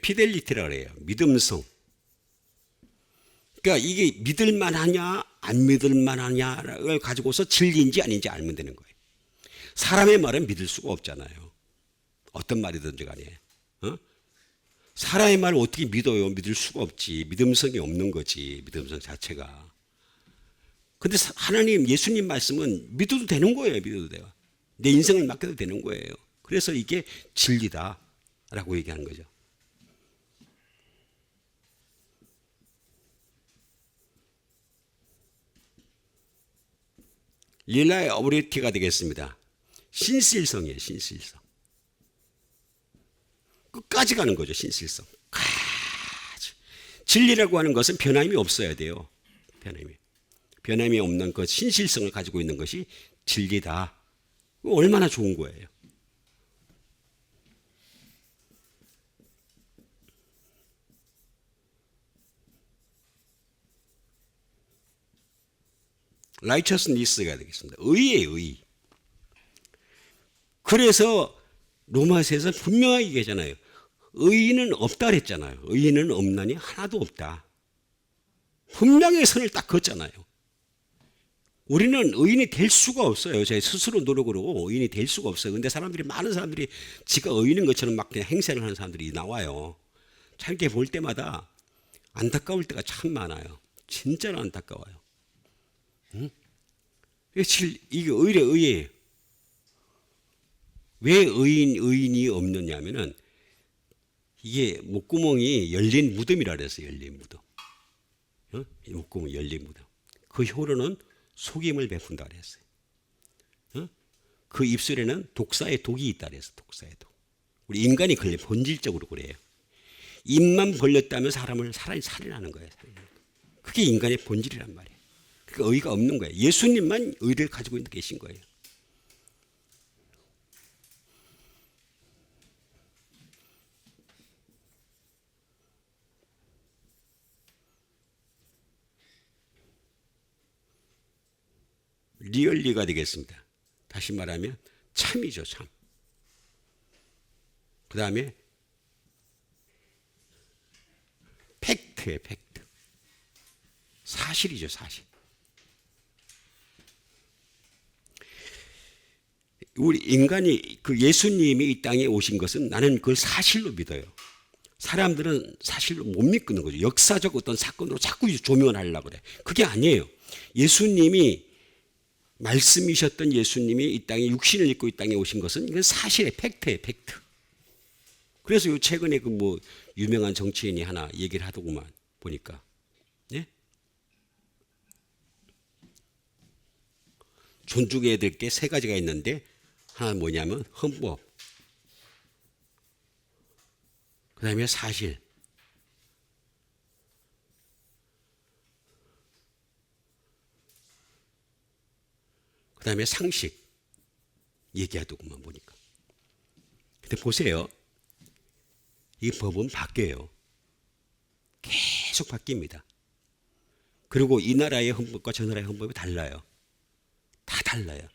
피델리티라고 해요. 믿음성. 그러니까 이게 믿을만하냐 안 믿을만하냐를 가지고서 진리인지 아닌지 알면 되는 거예요. 사람의 말은 믿을 수가 없잖아요. 어떤 말이든지 간에. 사람의 말을 어떻게 믿어요? 믿을 수가 없지. 믿음성이 없는 거지. 믿음성 자체가. 근데 하나님 예수님 말씀은 믿어도 되는 거예요. 믿어도 돼요. 내 인생을 맡겨도 되는 거예요. 그래서 이게 진리다라고 얘기하는 거죠. 릴라의 어브리티가 되겠습니다. 신실성이에요. 신실성. 끝까지 가는 거죠. 신실성. 진리라고 하는 것은 변함이 없어야 돼요. 변함이 없는 그 신실성을 가지고 있는 것이 진리다. 얼마나 좋은 거예요. righteousness가 되겠습니다. 의예요, 의. 그래서 로마서에서 분명하게 얘기하잖아요. 의인은 없다 그랬잖아요. 의인은 없나니 하나도 없다. 분명히 선을 딱 긋잖아요. 우리는 의인이 될 수가 없어요. 제 스스로 노력으로 의인이 될 수가 없어요. 근데 많은 사람들이 지가 의인인 것처럼 막 그냥 행세를 하는 사람들이 나와요. 참 이렇게 볼 때마다 안타까울 때가 참 많아요. 진짜로 안타까워요. 이게 오히려 의예요. 왜 의인이 없느냐 하면은 이게 목구멍이 열린 무덤이라 그랬어요. 열린 무덤. 목구멍 열린 무덤. 그 혀로는 속임을 베푼다 그랬어요. 그 입술에는 독사의 독이 있다 그랬어요. 독사의 독. 우리 인간이 본질적으로 그래요. 입만 벌렸다면 사람을 살인하는 거예요. 그게 인간의 본질이란 말이에요. 그러니까 의가 없는 거예요. 예수님만 의를 가지고 계신 거예요. 리얼리가 되겠습니다. 다시 말하면 참이죠, 참. 그 다음에 팩트예요, 팩트. 사실이죠, 사실. 우리 인간이 그 예수님이 이 땅에 오신 것은 나는 그걸 사실로 믿어요. 사람들은 사실로 못 믿는 거죠. 역사적 어떤 사건으로 자꾸 조명을 하려고 그래. 그게 아니에요. 예수님이 말씀이셨던 예수님이 이 땅에 육신을 입고 이 땅에 오신 것은 이건 사실의 팩트예요, 팩트. 그래서 요 최근에 그 뭐 유명한 정치인이 하나 얘기를 하더구만 보니까. 예? 존중해야 될 게 세 가지가 있는데 하나는 뭐냐면 헌법, 그 다음에 사실, 그 다음에 상식 얘기하더구만 보니까. 근데 보세요. 이 법은 바뀌어요. 계속 바뀝니다. 그리고 이 나라의 헌법과 저 나라의 헌법이 달라요. 다 달라요.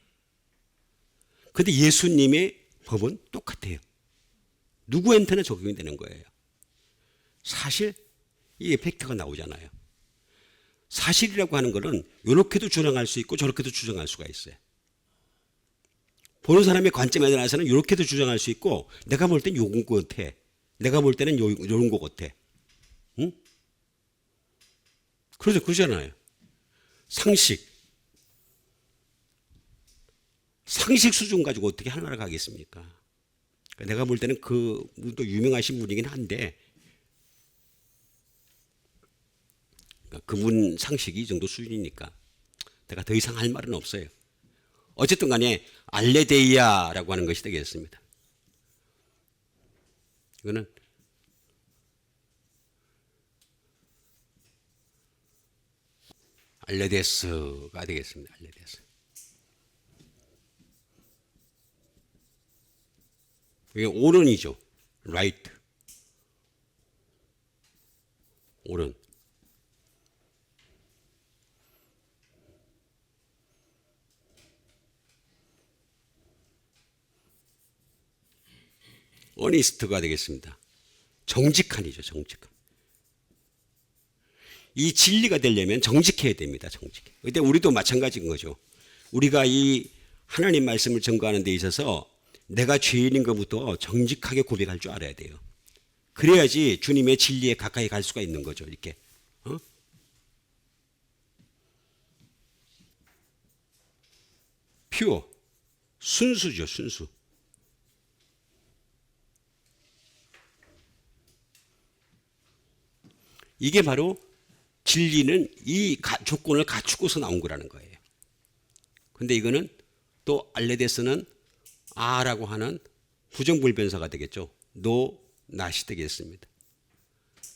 근데 예수님의 법은 똑같아요. 누구한테나 적용이 되는 거예요. 사실 이게 팩트가 나오잖아요. 사실이라고 하는 것은 이렇게도 주장할 수 있고 저렇게도 주장할 수가 있어요. 보는 사람의 관점에 대해서는 이렇게도 주장할 수 있고 내가 볼 땐 요건 것 같아. 내가 볼 때는 요런 것 같아. 응? 그러잖아요. 상식 수준 가지고 어떻게 하나를 가겠습니까? 내가 볼 때는 그분도 유명하신 분이긴 한데 그분 상식이 이 정도 수준이니까 내가 더 이상 할 말은 없어요. 어쨌든 간에 알레데이아라고 하는 것이 되겠습니다. 이거는 알레데스가 되겠습니다. 알레데스. 이게 옳은이죠. right. 옳은. honest가 되겠습니다. 정직한이죠. 정직한. 이 진리가 되려면 정직해야 됩니다. 정직해. 근데 우리도 마찬가지인 거죠. 우리가 이 하나님 말씀을 전거하는 데 있어서 내가 죄인인 것부터 정직하게 고백할 줄 알아야 돼요. 그래야지 주님의 진리에 가까이 갈 수가 있는 거죠. 이렇게. 퓨어. 순수죠. 순수. 이게 바로 진리는 이 조건을 갖추고서 나온 거라는 거예요. 근데 이거는 또 알레데스는 아라고 하는 부정불변사가 되겠죠. 노, 낫이 되겠습니다.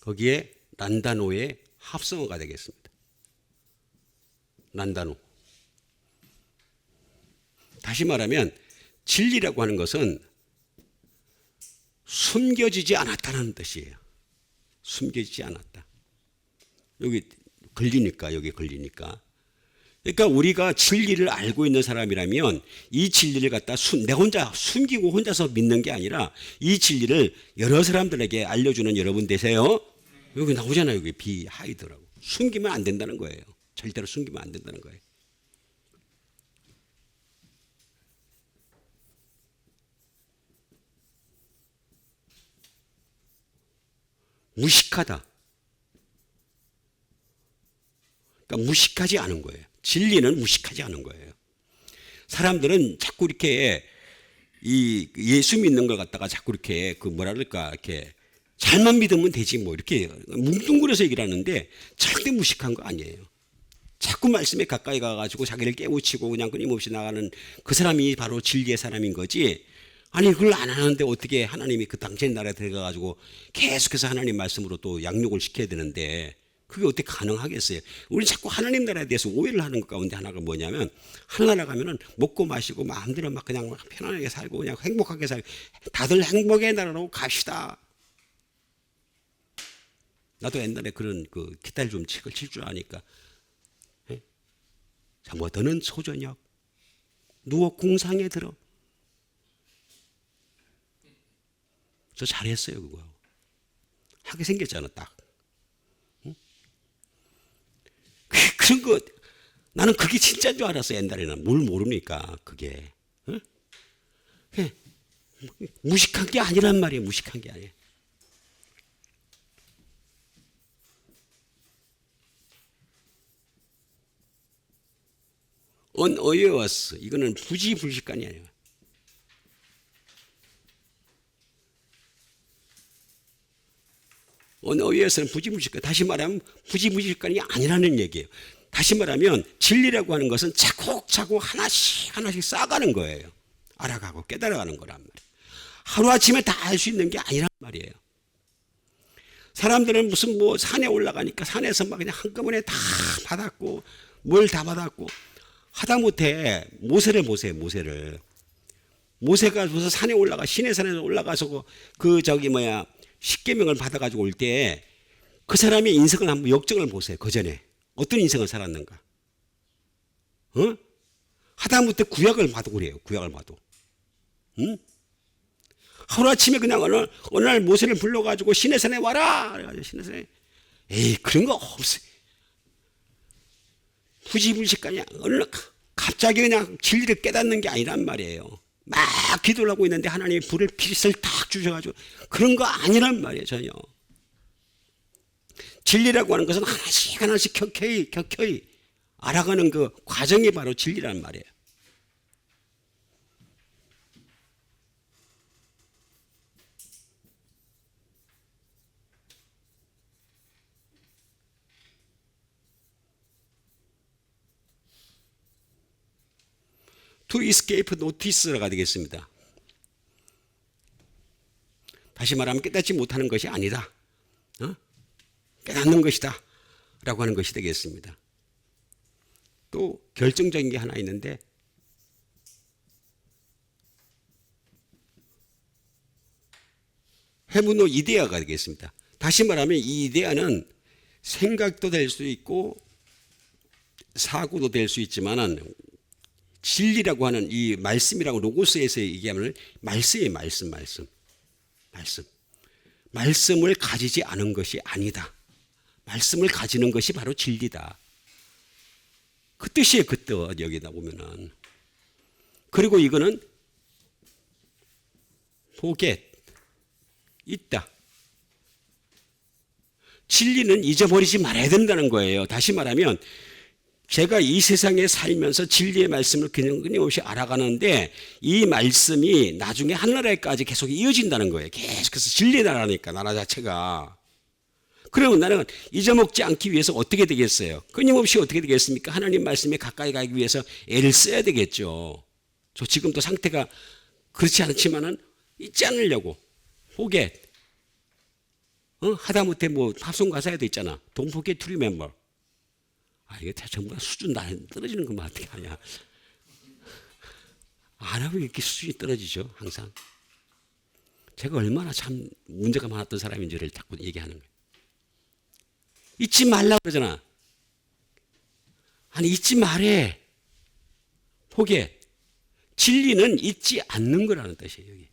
거기에 난다노의 합성어가 되겠습니다. 난다노. 다시 말하면 진리라고 하는 것은 숨겨지지 않았다는 뜻이에요. 숨겨지지 않았다. 여기 걸리니까. 그러니까 우리가 진리를 알고 있는 사람이라면 이 진리를 갖다 내 혼자 숨기고 혼자서 믿는 게 아니라 이 진리를 여러 사람들에게 알려주는 여러분 되세요. 여기 나오잖아요. 여기 비하이드라고. 숨기면 안 된다는 거예요. 절대로 숨기면 안 된다는 거예요. 무식하다. 그러니까 무식하지 않은 거예요. 진리는 무식하지 않은 거예요. 사람들은 자꾸 이렇게 이 예수 믿는 걸 갖다가 자꾸 이렇게 뭐라 그럴까 이렇게 잘만 믿으면 되지 뭐 이렇게 뭉뚱그려서 얘기를 하는데 절대 무식한 거 아니에요. 자꾸 말씀에 가까이 가가지고 자기를 깨우치고 그냥 끊임없이 나가는 그 사람이 바로 진리의 사람인 거지. 아니 그걸 안 하는데 어떻게 하나님이 그 당신 나라에 들어가가지고 계속해서 하나님 말씀으로 또 양육을 시켜야 되는데 그게 어떻게 가능하겠어요? 우리 자꾸 하나님 나라에 대해서 오해를 하는 것 가운데 하나가 뭐냐면 하나나라 가면은 먹고 마시고 마음대로 막 그냥 편안하게 살고 그냥 행복하게 살고 다들 행복의 나라로 갑시다. 나도 옛날에 그런 그 기타를 좀 칠 줄 아니까 잠못드는 소저녁 누워 궁상에 들어. 저 잘했어요 그거. 하게 생겼잖아 딱. 그런 거 나는 그게 진짜인 줄 알았어. 옛날에는 뭘 모르니까 그게. 무식한 게 아니란 말이에요. 무식한 게 아니에요. unawares 이거는 부지불식간이 아니에요. unawares는 부지불식간. 다시 말하면 부지불식간이 아니라는 얘기예요. 다시 말하면 진리라고 하는 것은 차곡차곡 하나씩 쌓아가는 거예요. 알아가고 깨달아가는 거란 말이에요. 하루아침에 다 알 수 있는 게 아니란 말이에요. 사람들은 무슨 뭐 산에 올라가니까 산에서 막 그냥 한꺼번에 다 받았고 뭘 다 받았고 하다못해 모세를 보세요. 모세가 무슨 산에 올라가 시내산에 올라가서 그 저기 뭐야 십계명을 받아가지고 올 때 그 사람의 인생을 한번 역정을 보세요. 그 전에 어떤 인생을 살았는가? 하다못해 구약을 봐도 그래요. 구약을 봐도. 응? 하루아침에 그냥 어느 날 모세를 불러가지고 시내산에 와라. 그래가지고 시내산에 에이 그런 거 없어요. 후지불식간이 어느 날 갑자기 그냥 진리를 깨닫는 게 아니란 말이에요. 막 기도를 하고 있는데 하나님이 불을 빛을 탁 주셔가지고 그런 거 아니란 말이에요. 전혀. 진리라고 하는 것은 하나씩 격혀이 알아가는 그 과정이 바로 진리란 말이에요. To escape notice가 되겠습니다. 다시 말하면 깨닫지 못하는 것이 아니다. 깨닫는 것이다. 라고 하는 것이 되겠습니다. 또 결정적인 게 하나 있는데 해문호 이데아가 되겠습니다. 다시 말하면 이 이데아는 생각도 될 수 있고 사고도 될 수 있지만은 진리라고 하는 이 말씀이라고 로고스에서 얘기하면 말씀이에요. 말씀을 가지지 않은 것이 아니다. 말씀을 가지는 것이 바로 진리다. 그 뜻이에요. 그 뜻 여기다 보면은. 그리고 이거는 forget 있다. 진리는 잊어버리지 말아야 된다는 거예요. 다시 말하면 제가 이 세상에 살면서 진리의 말씀을 끊임없이 알아가는데 이 말씀이 나중에 하늘나라에까지 계속 이어진다는 거예요. 계속해서 진리의 나라니까 나라 자체가. 그러면 나는 잊어먹지 않기 위해서 어떻게 되겠어요? 끊임없이 어떻게 되겠습니까? 하나님 말씀에 가까이 가기 위해서 애를 써야 되겠죠. 저 지금도 상태가 그렇지 않지만은 잊지 않으려고. forget. 하다못해 뭐 팝송 가사에도 있잖아. Don't forget to remember. 이게 전부 다 수준 떨어지는 것만 어떻게 하냐. 안 하고 이렇게 수준이 떨어지죠, 항상. 제가 얼마나 참 문제가 많았던 사람인지를 자꾸 얘기하는 거예요. 잊지 말라고 그러잖아. 아니, 잊지 말해. 포기해. 진리는 잊지 않는 거라는 뜻이에요, 여기.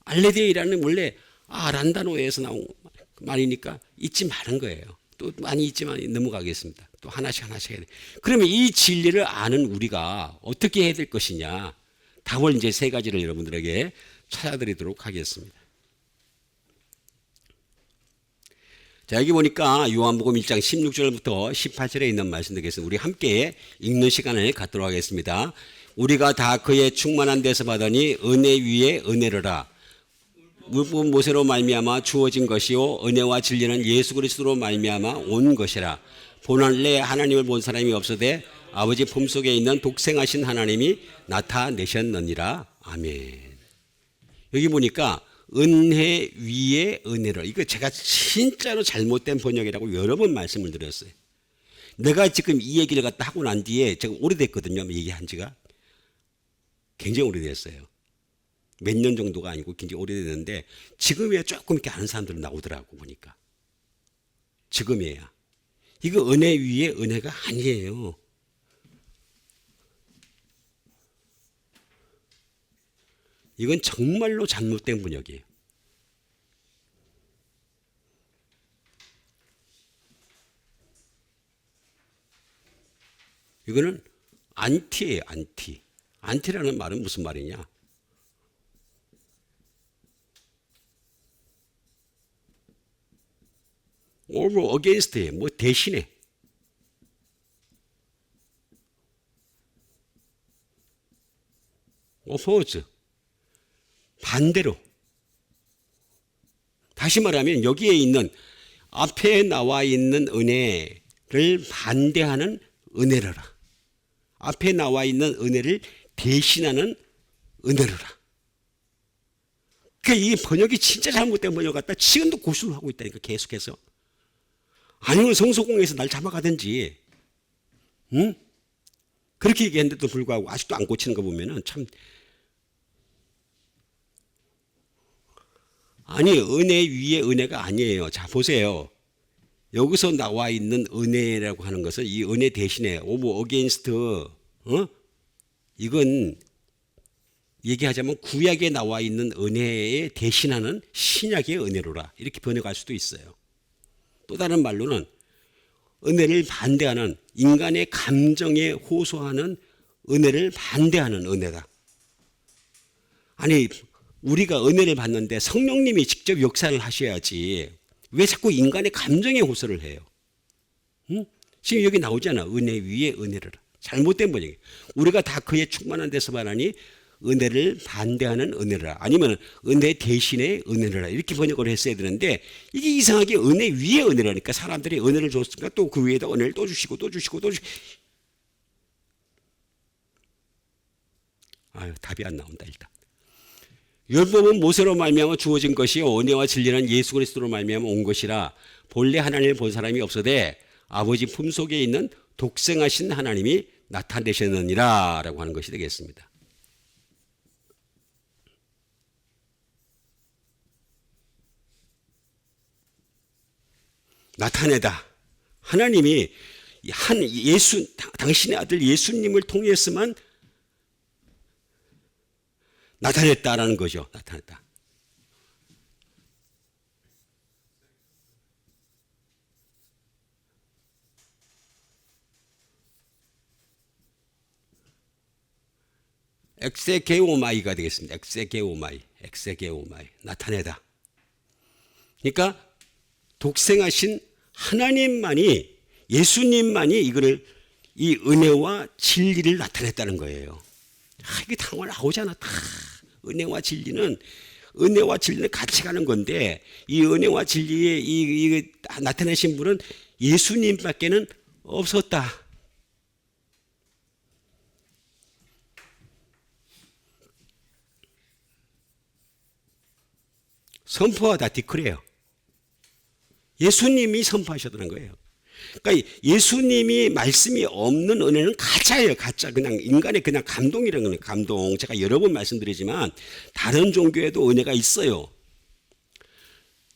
알레데이라는 원래 란다노에서 나온 말이니까 잊지 마는 거예요. 또 많이 있지만 넘어가겠습니다. 또 하나씩 해야 돼. 그러면 이 진리를 아는 우리가 어떻게 해야 될 것이냐. 답을 이제 세 가지를 여러분들에게 찾아드리도록 하겠습니다. 자, 여기 보니까 요한복음 1장 16절부터 18절에 있는 말씀 되겠습니다. 우리 함께 읽는 시간을 갖도록 하겠습니다. 우리가 다 그의 충만한 데서 받으니 은혜 위에 은혜로라. 물품 모세로 말미암아 주어진 것이요 은혜와 진리는 예수 그리스도로 말미암아 온 것이라. 본래 하나님을 본 사람이 없어되 아버지 품속에 있는 독생하신 하나님이 나타내셨느니라. 아멘. 여기 보니까 은혜 위에 은혜로. 이거 제가 진짜로 잘못된 번역이라고 여러 번 말씀을 드렸어요. 내가 지금 이 얘기를 갖다 하고 난 뒤에 제가 오래됐거든요. 얘기한 지가 굉장히 오래됐어요. 몇 년 정도가 아니고 굉장히 오래됐는데 지금이야 조금 이렇게 아는 사람들 나오더라고 보니까. 지금이야. 이거 은혜 위에 은혜가 아니에요. 이건 정말로 잘못된 번역이에요. 이거는 안티예요. 안티. 안티라는 말은 무슨 말이냐? over against에 뭐 대신에. opposed. 반대로. 다시 말하면 여기에 있는 앞에 나와 있는 은혜 반대하는 은혜로라. 앞에 나와 있는 은혜를 대신하는 은혜로라. 그러니까 이 번역이 진짜 잘못된 번역 같다. 지금도 고수를 하고 있다니까 계속해서. 아니면 성소공에서 날 잡아가든지, 응? 그렇게 얘기했는데도 불구하고 아직도 안 고치는 거 보면은 참. 아니, 은혜 위에 은혜가 아니에요. 자, 보세요. 여기서 나와 있는 은혜라고 하는 것은 이 은혜 대신에 over against, 이건 얘기하자면 구약에 나와 있는 은혜에 대신하는 신약의 은혜로라. 이렇게 번역할 수도 있어요. 또 다른 말로는 은혜를 반대하는, 인간의 감정에 호소하는 은혜를 반대하는 은혜다. 아니, 우리가 은혜를 받는데 성령님이 직접 역사를 하셔야지 왜 자꾸 인간의 감정에 호소를 해요? 응? 지금 여기 나오잖아. 은혜 위에 은혜를. 잘못된 번역이에요. 우리가 다 그에 충만한 데서만 하니 은혜를 반대하는 은혜라. 아니면 은혜 대신에 은혜라. 이렇게 번역을 했어야 되는데 이게 이상하게 은혜 위에 은혜라니까. 사람들이 은혜를 줬으니까 또 그 위에다 은혜를 또 주시고 또 주시고 또 주시고. 아유, 답이 안 나온다 일단. 율법은 모세로 말미암아 주어진 것이요 은혜와 진리는 예수 그리스도로 말미암아 온 것이라. 본래 하나님을 본 사람이 없어되 아버지 품속에 있는 독생하신 하나님이 나타내셨느니라 라고 하는 것이 되겠습니다. 나타내다. 하나님이 당신의 아들 예수님을 통해서만 나타냈다라는 거죠. 나타냈다. 엑세게오마이가 되겠습니다. 엑세게오마이. 나타내다. 그러니까 독생하신 하나님만이, 예수님만이 이 은혜와 진리를 나타냈다는 거예요. 이게 당연히 나오잖아. 다 은혜와 진리는 같이 가는 건데 이 은혜와 진리에 이 나타내신 분은 예수님밖에는 없었다. 선포하다, 디크레어. 예수님이 선포하셨다는 거예요. 그러니까 예수님이 말씀이 없는 은혜는 가짜예요. 가짜. 그냥 인간의 그냥 감동이라는 거예요. 감동. 제가 여러 번 말씀드리지만 다른 종교에도 은혜가 있어요.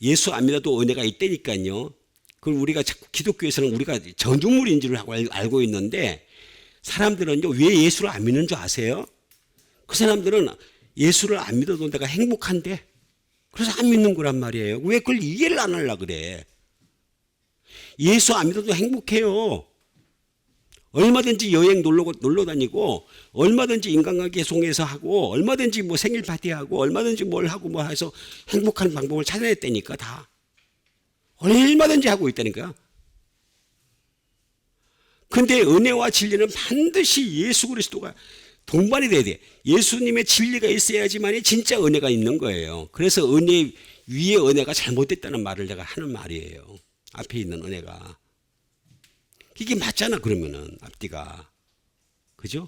예수 안 믿어도 은혜가 있다니까요. 그걸 우리가 자꾸 기독교에서는 우리가 전주물인 줄 알고 있는데 사람들은요, 왜 예수를 안 믿는 줄 아세요? 그 사람들은 예수를 안 믿어도 내가 행복한데 그래서 안 믿는 거란 말이에요. 왜 그걸 이해를 안 하려고 그래? 예수 안 믿어도 행복해요. 얼마든지 여행 놀러 다니고, 얼마든지 인간관계 송해서 하고, 얼마든지 뭐 생일 파티하고, 얼마든지 뭘 하고 뭐 해서 행복한 방법을 찾아냈다니까, 다. 얼마든지 하고 있다니까. 근데 은혜와 진리는 반드시 예수 그리스도가 동반이 돼야 돼. 예수님의 진리가 있어야지만이 진짜 은혜가 있는 거예요. 그래서 은혜 위에 은혜가 잘못됐다는 말을 내가 하는 말이에요. 앞에 있는 은혜가. 이게 맞잖아, 그러면은, 앞뒤가. 그죠?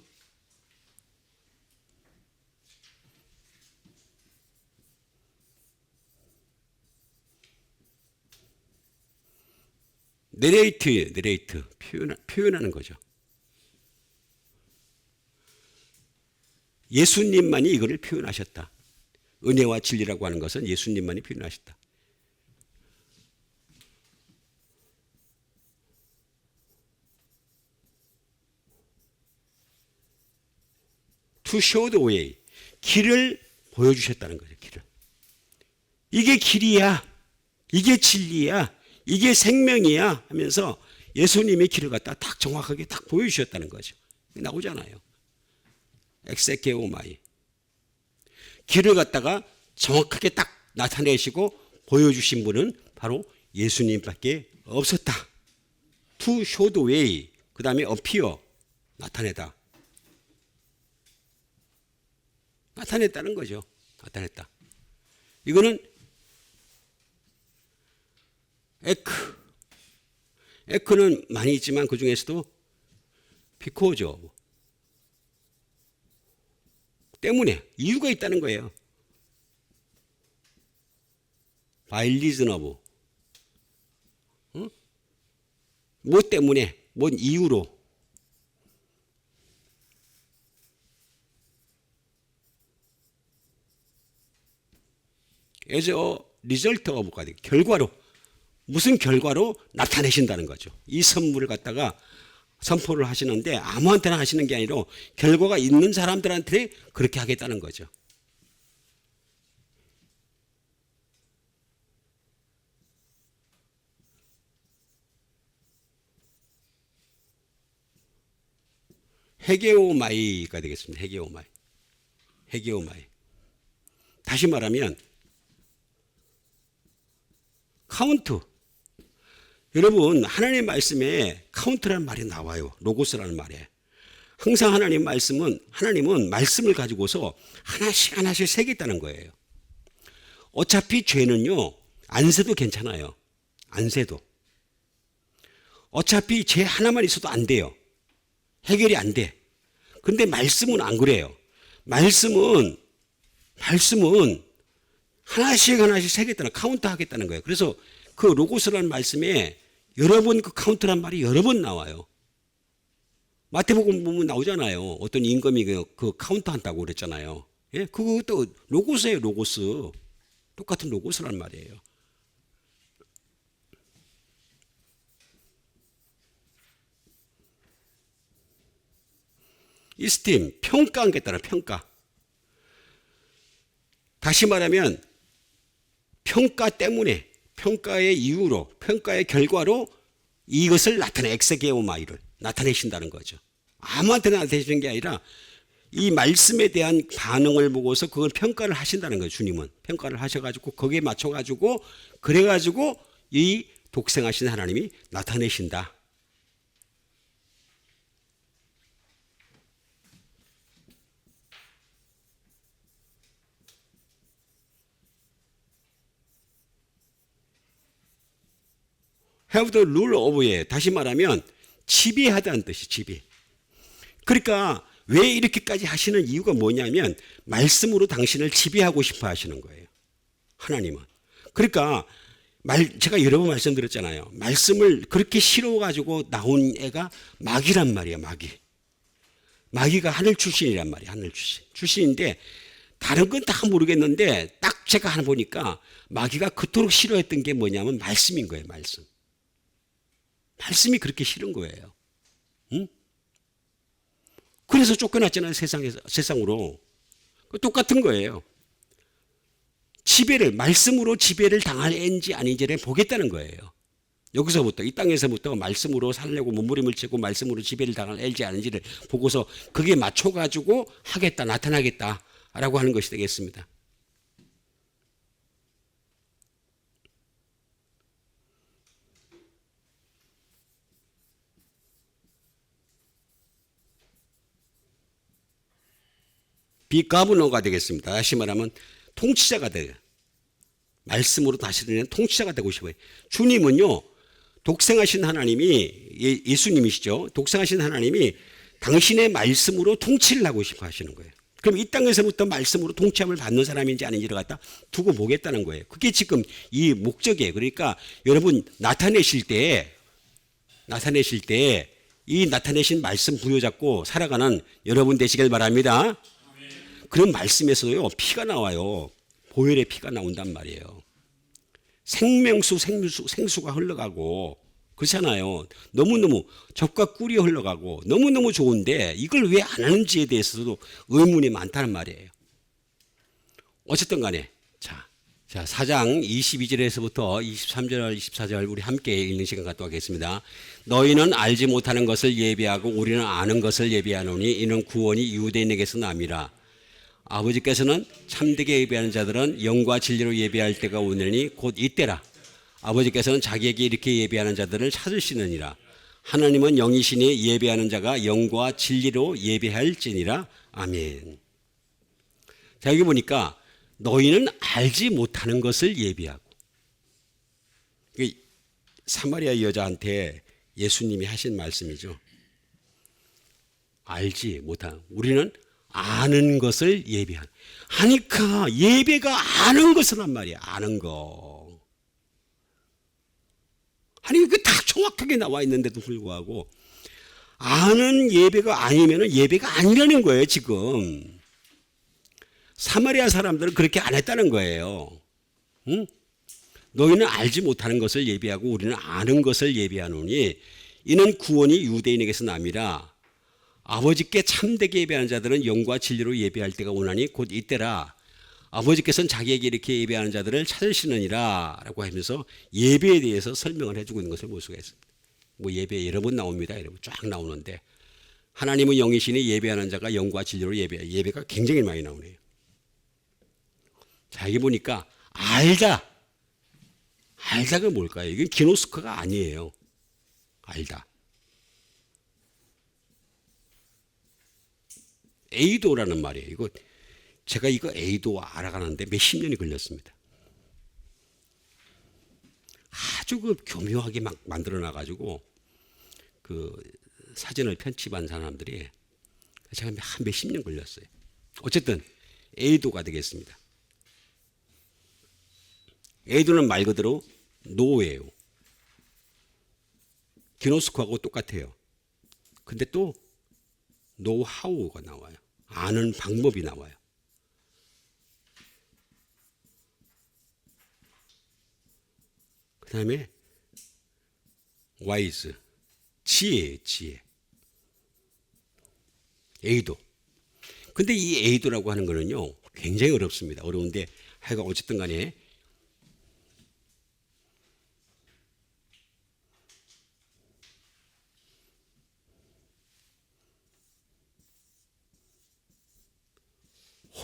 내레이트. 표현하는 거죠. 예수님만이 이거를 표현하셨다. 은혜와 진리라고 하는 것은 예수님만이 표현하셨다. To show the way. 길을 보여주셨다는 거죠. 길을. 이게 길이야. 이게 진리야. 이게 생명이야 하면서 예수님이 길을 갖다 딱 정확하게 딱 보여주셨다는 거죠. 나오잖아요. 엑세케오마이. 길을 갖다가 정확하게 딱 나타내시고 보여주신 분은 바로 예수님밖에 없었다. To show the way. 그 다음에 appear. 나타내다. 나타냈다는 거죠. 나타냈다. 이거는 에크. 에크는 많이 있지만 그 중에서도 비코죠. 때문에 이유가 있다는 거예요. by reason of. 뭐 때문에, 뭔 이유로. as a result of가 돼. 결과로. 무슨 결과로 나타내신다는 거죠. 이 선물을 갖다가 선포를 하시는데 아무한테나 하시는 게 아니라 결과가 있는 사람들한테 그렇게 하겠다는 거죠. 헤게오마이가 되겠습니다. 헤게오마이. 헤게오마이. 다시 말하면 카운트. 여러분 하나님 말씀에 카운트라는 말이 나와요. 로고스라는 말에. 항상 하나님은 말씀을 가지고서 하나씩 하나씩 새겼다는 거예요. 어차피 죄는요 안 세도 괜찮아요. 안 세도. 어차피 죄 하나만 있어도 안 돼요. 해결이 안 돼. 근데 말씀은 안 그래요. 말씀은 하나씩 하나씩 새겠다는, 카운트 하겠다는 거예요. 그래서 그 로고스라는 말씀에 여러 번 그 카운트란 말이 여러 번 나와요. 마태복음 보면 나오잖아요. 어떤 임금이 그 카운트 한다고 그랬잖아요. 예? 그것도 로고스예요, 로고스. 똑같은 로고스란 말이에요. 이스팀, 평가하겠다는 평가. 다시 말하면 평가 때문에, 평가의 이유로, 평가의 결과로 이것을 엑세게오마이를 나타내신다는 거죠. 아무한테나 나타내시는 게 아니라 이 말씀에 대한 반응을 보고서 그걸 평가를 하신다는 거예요. 주님은 평가를 하셔가지고 거기에 맞춰가지고 그래가지고 이 독생하신 하나님이 나타내신다. have the rule of에 다시 말하면 지배하다는 뜻이 지배. 그러니까 왜 이렇게까지 하시는 이유가 뭐냐면 말씀으로 당신을 지배하고 싶어 하시는 거예요. 하나님은. 그러니까 제가 여러 번 말씀드렸잖아요. 말씀을 그렇게 싫어가지고 나온 애가 마귀란 말이에요. 마귀가 하늘 출신이란 말이에요. 하늘 출신인데 다른 건 다 모르겠는데 딱 제가 하나 보니까 마귀가 그토록 싫어했던 게 뭐냐면 말씀인 거예요. 말씀이 그렇게 싫은 거예요. 응? 그래서 쫓겨났잖아요. 세상으로. 똑같은 거예요. 말씀으로 지배를 당할 애인지 아닌지를 보겠다는 거예요. 여기서부터, 이 땅에서부터 말씀으로 살려고 몸부림을 치고 말씀으로 지배를 당할 애인지 아닌지를 보고서 그게 맞춰가지고 하겠다, 나타나겠다 라고 하는 것이 되겠습니다. 비가브너가 되겠습니다. 다시 말하면 통치자가 돼요. 말씀으로 다스리는 통치자가 되고 싶어요. 주님은요, 독생하신 하나님이, 예수님이시죠. 독생하신 하나님이 당신의 말씀으로 통치를 하고 싶어 하시는 거예요. 그럼 이 땅에서부터 말씀으로 통치함을 받는 사람인지 아닌지를 갖다 두고 보겠다는 거예요. 그게 지금 이 목적이에요. 그러니까 여러분 나타내실 때 이 나타내신 말씀 부여잡고 살아가는 여러분 되시길 바랍니다. 그런 말씀에서요 피가 나와요. 보혈의 피가 나온단 말이에요. 생수가 흘러가고 그렇잖아요. 너무너무 젖과 꿀이 흘러가고 너무너무 좋은데 이걸 왜 안 하는지에 대해서도 의문이 많다는 말이에요. 어쨌든 간에 자 4장 22절에서부터 23절 24절 우리 함께 읽는 시간 갖도록 하겠습니다. 너희는 알지 못하는 것을 예비하고 우리는 아는 것을 예비하노니 이는 구원이 유대인에게서 남이라. 아버지께서는 참되게 예비하는 자들은 영과 진리로 예비할 때가 오느니 곧 이때라. 아버지께서는 자기에게 이렇게 예비하는 자들을 찾으시느니라. 하나님은 영이시니 예비하는 자가 영과 진리로 예비할지니라. 아멘. 자, 여기 보니까 너희는 알지 못하는 것을 예비하고, 사마리아 여자한테 예수님이 하신 말씀이죠. 알지 못한 우리는 아는 것을 예배하는. 하니까 예배가 아는 것이란 말이야. 아는 거. 아니 이게 다 정확하게 나와 있는데도 불구하고 아는 예배가 아니면 예배가 아니라는 거예요. 지금 사마리아 사람들은 그렇게 안 했다는 거예요. 응? 너희는 알지 못하는 것을 예배하고 우리는 아는 것을 예배하노니 이는 구원이 유대인에게서 남이라. 아버지께 참되게 예배하는 자들은 영과 진리로 예배할 때가 오나니 곧 이때라. 아버지께서는 자기에게 이렇게 예배하는 자들을 찾으시느니라 라고 하면서 예배에 대해서 설명을 해주고 있는 것을 볼 수가 있습니다. 뭐 예배 여러 번 나옵니다. 여러분 쫙 나오는데 하나님은 영이시니 예배하는 자가 영과 진리로 예배가 굉장히 많이 나오네요. 자, 여기 보니까 알다가 뭘까요? 이게 기노스코가 아니에요. 알다. 에이도라는 말이에요. 제가 이거 에이도 알아가는데 몇십 년이 걸렸습니다. 아주 교묘하게 막 만들어 놔가지고 사진을 편집한 사람들이 제가 한 몇십 년 걸렸어요. 어쨌든 에이도가 되겠습니다. 에이도는 말 그대로 노예요. 기노스코하고 똑같아요. 근데 또 노하우가 나와요. 아는 방법이 나와요. 그 다음에 와이즈, 지혜. 에이도. 근데 이 에이도라고 하는 거는요, 굉장히 어렵습니다. 어려운데, 하여간 어쨌든 간에,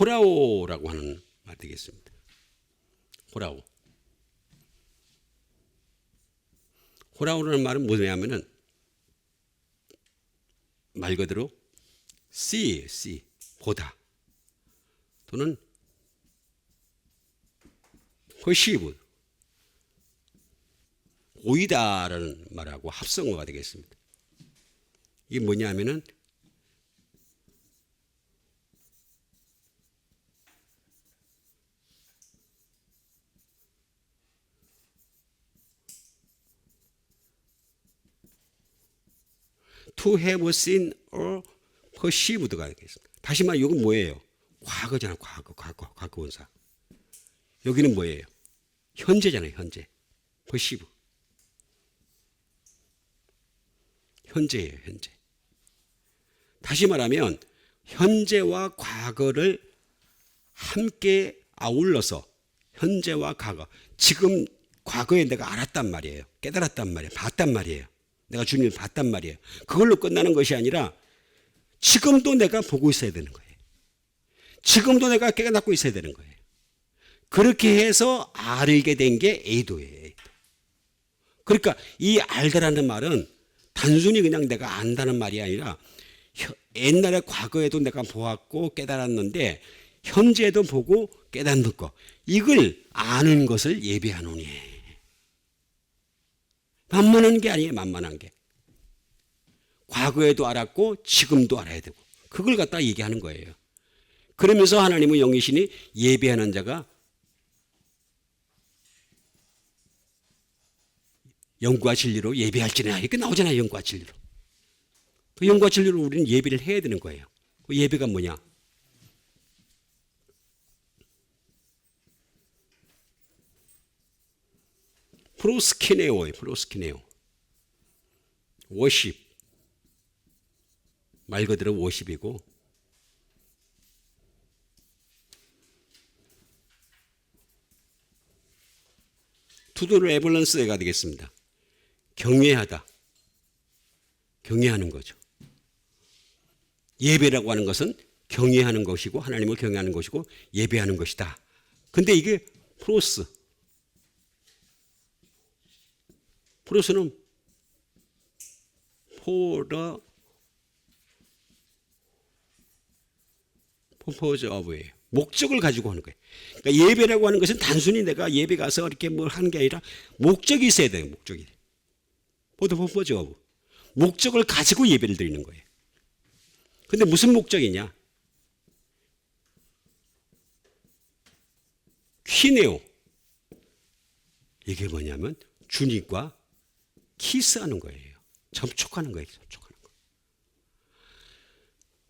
호라오라고 하는 말 되겠습니다. 호라오. 호라오라는 말은 뭐냐면은 말 그대로 see, 보다 또는 perceive, 보이다라는 말하고 합성어가 되겠습니다. 이게 뭐냐면은 to have seen or perceived가 되겠습니다. 다시 말해 이건 뭐예요? 과거잖아. 과거원사. 여기는 뭐예요? 현재잖아요. 현재. perceive. 현재예요. 현재. 다시 말하면 현재와 과거를 함께 아울러서 현재와 과거. 지금 과거에 내가 알았단 말이에요. 깨달았단 말이에요. 봤단 말이에요. 내가 주님을 봤단 말이에요. 그걸로 끝나는 것이 아니라 지금도 내가 보고 있어야 되는 거예요. 지금도 내가 깨닫고 있어야 되는 거예요. 그렇게 해서 알게 된 게 에이도예요. 그러니까 이 알다라는 말은 단순히 그냥 내가 안다는 말이 아니라 옛날에 과거에도 내가 보았고 깨달았는데 현재에도 보고 깨닫는 것. 이걸 아는 것을 예배하노니. 만만한 게 아니에요. 만만한 게. 과거에도 알았고 지금도 알아야 되고 그걸 갖다 얘기하는 거예요. 그러면서 하나님은 영이시니 예배하는 자가 영과 진리로 예배할지니라. 이렇게 나오잖아요. 영과 진리로. 그 영과 진리로 우리는 예배를 해야 되는 거예요. 그 예배가 뭐냐? 프로스키네오예요. 프로스키네오. 워십. 말 그대로 워십이고 투도 레버런스가 되겠습니다. 경외하다. 경외하는 거죠. 예배라고 하는 것은 경외하는 것이고 하나님을 경외하는 것이고 예배하는 것이다. 근데 이게 프로스는 purpose of예요. 목적을 가지고 하는 거예요. 그러니까 예배라고 하는 것은 단순히 내가 예배 가서 이렇게 뭘 하는 게 아니라 목적이 있어야 돼요. 목적이. for the purpose of. 목적을 가지고 예배를 드리는 거예요. 근데 무슨 목적이냐? 퀴네오. 이게 뭐냐면 주님과 키스하는 거예요. 접촉하는 거예요. 접촉하는 거.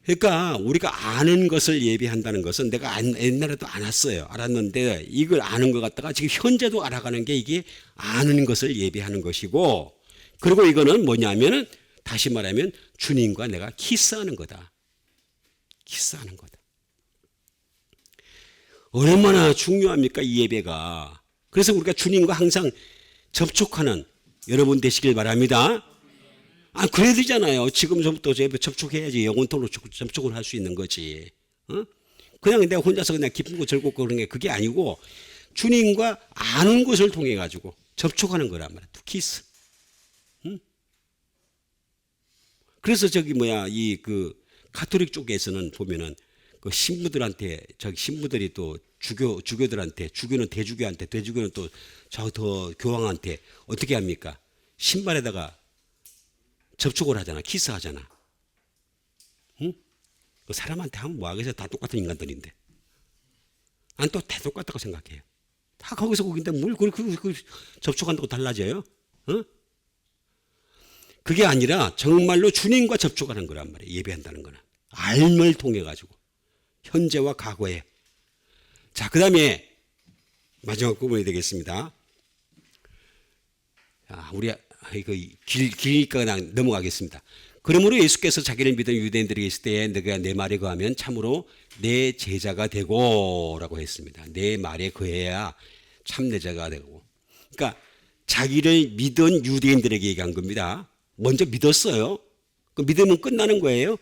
그러니까 우리가 아는 것을 예배한다는 것은 내가 옛날에도 알았어요. 알았는데 이걸 아는 것 같다가 지금 현재도 알아가는 게 이게 아는 것을 예배하는 것이고, 그리고 이거는 뭐냐면은 다시 말하면 주님과 내가 키스하는 거다. 키스하는 거다. 얼마나 중요합니까, 이 예배가. 그래서 우리가 주님과 항상 접촉하는 여러분 되시길 바랍니다. 그래야 되잖아요. 지금부터 접촉해야지 영혼토로 접촉을 할 수 있는 거지. 그냥 내가 혼자서 그냥 기쁘고 즐겁고 그런 게 그게 아니고 주님과 아는 것을 통해 가지고 접촉하는 거란 말이야. 키스. 그래서 이 가톨릭 쪽에서는 보면은 그 신부들한테 신부들이 또 주교들한테, 주교는 대주교한테, 대주교는 또 더 교황한테 어떻게 합니까? 신발에다가 접촉을 하잖아. 키스하잖아. 응? 그 사람한테 하면 뭐 하겠어요? 다 똑같은 인간들인데. 난 또 다 똑같다고 생각해요. 다 거기서 거긴데 뭘 그 접촉한다고 달라져요? 어? 그게 아니라 정말로 주님과 접촉하는 거란 말이에요. 예배한다는 거는. 알을 통해 가지고. 현재와 과거에. 자, 그 다음에 마지막 부분이 되겠습니다. 자, 우리 길니까 그냥 넘어가겠습니다. 그러므로 예수께서 자기를 믿은 유대인들이 있을 때에 너가 내 말에 거하면 참으로 내 제자가 되고 라고 했습니다. 내 말에 거해야 참 내 제자가 되고. 그러니까 자기를 믿은 유대인들에게 얘기한 겁니다. 먼저 믿었어요. 그 믿으면 끝나는 거예요?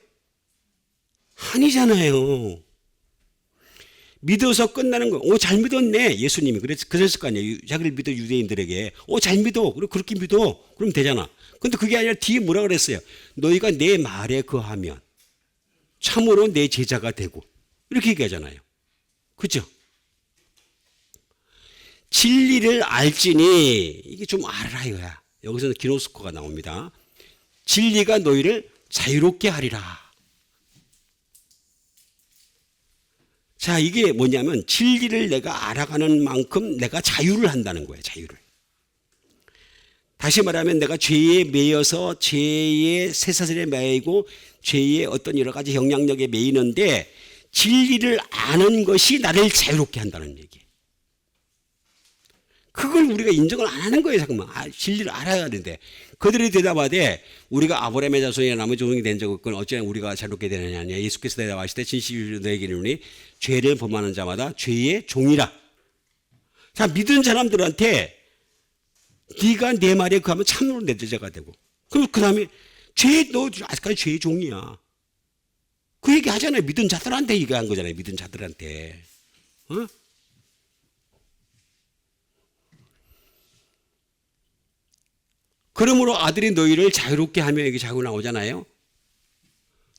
아니잖아요. 믿어서 끝나는 거. 잘 믿었네. 예수님이 그랬을 거 아니에요. 자기를 믿어 유대인들에게. 잘 믿어. 그렇게 믿어. 그럼 되잖아. 근데 그게 아니라 뒤에 뭐라 그랬어요? 너희가 내 말에 거하면 참으로 내 제자가 되고. 이렇게 얘기하잖아요. 그죠? 진리를 알지니, 이게 좀 알아야. 여기서는 기노스코가 나옵니다. 진리가 너희를 자유롭게 하리라. 자, 이게 뭐냐면 진리를 내가 알아가는 만큼 내가 자유를 한다는 거예요. 자유를. 다시 말하면 내가 죄에 매여서 죄의 쇠사슬에 매이고 죄의 어떤 여러 가지 영향력에 매이는데 진리를 아는 것이 나를 자유롭게 한다는 얘기예요. 그걸 우리가 인정을 안 하는 거예요. 잠깐만. 진리를 알아야 하는데. 그들이 대답하되 우리가 아브라함의 자손이나 나머지 종이 된 적 없건 어찌나 우리가 자유롭게 되느냐. 예수께서 대답하실 때 진실로 너에게 이르노니 죄를 범하는 자마다 죄의 종이라. 자, 믿은 사람들한테 네가 내 말에 거하면 참으로 내 제자가 되고. 그럼 그 다음에 너 아직까지 죄의 종이야. 그 얘기 하잖아요. 믿은 자들한테 얘기한 거잖아요. 믿은 자들한테. 어? 그러므로 아들이 너희를 자유롭게 하며 여기 자고 나오잖아요.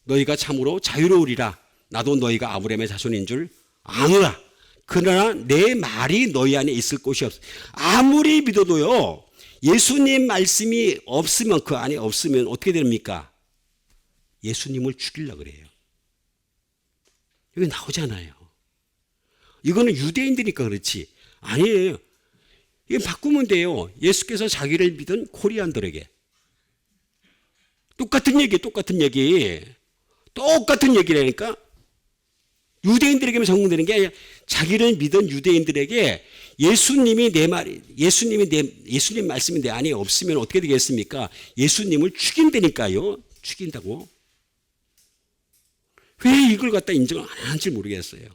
너희가 참으로 자유로우리라. 나도 너희가 아브라함의 자손인 줄 아노라. 그러나 내 말이 너희 안에 있을 곳이 없어. 아무리 믿어도요. 예수님 말씀이 없으면, 그 안에 없으면 어떻게 됩니까? 예수님을 죽이려고 그래요. 여기 나오잖아요. 이거는 유대인들이니까 그렇지. 아니에요. 이게 바꾸면 돼요. 예수께서 자기를 믿은 코리안들에게. 똑같은 얘기. 똑같은 얘기라니까. 유대인들에게만 적용되는 게 아니라 자기를 믿은 유대인들에게 예수님 말씀이 내 안에 없으면 어떻게 되겠습니까? 예수님을 죽인다니까요. 죽인다고. 왜 이걸 갖다 인정을 안 하는지 모르겠어요.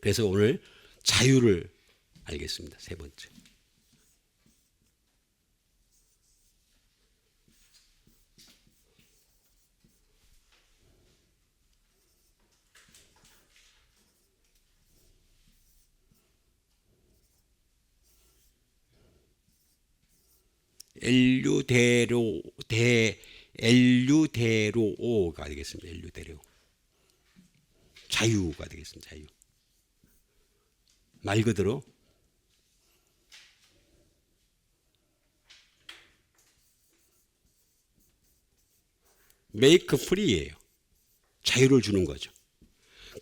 그래서 오늘 자유를 알겠습니다. 세 번째. 엘류데로오가 되겠습니다. 엘류데로. 자유가 되겠습니다. 자유. 말 그대로 make free예요. 자유를 주는 거죠.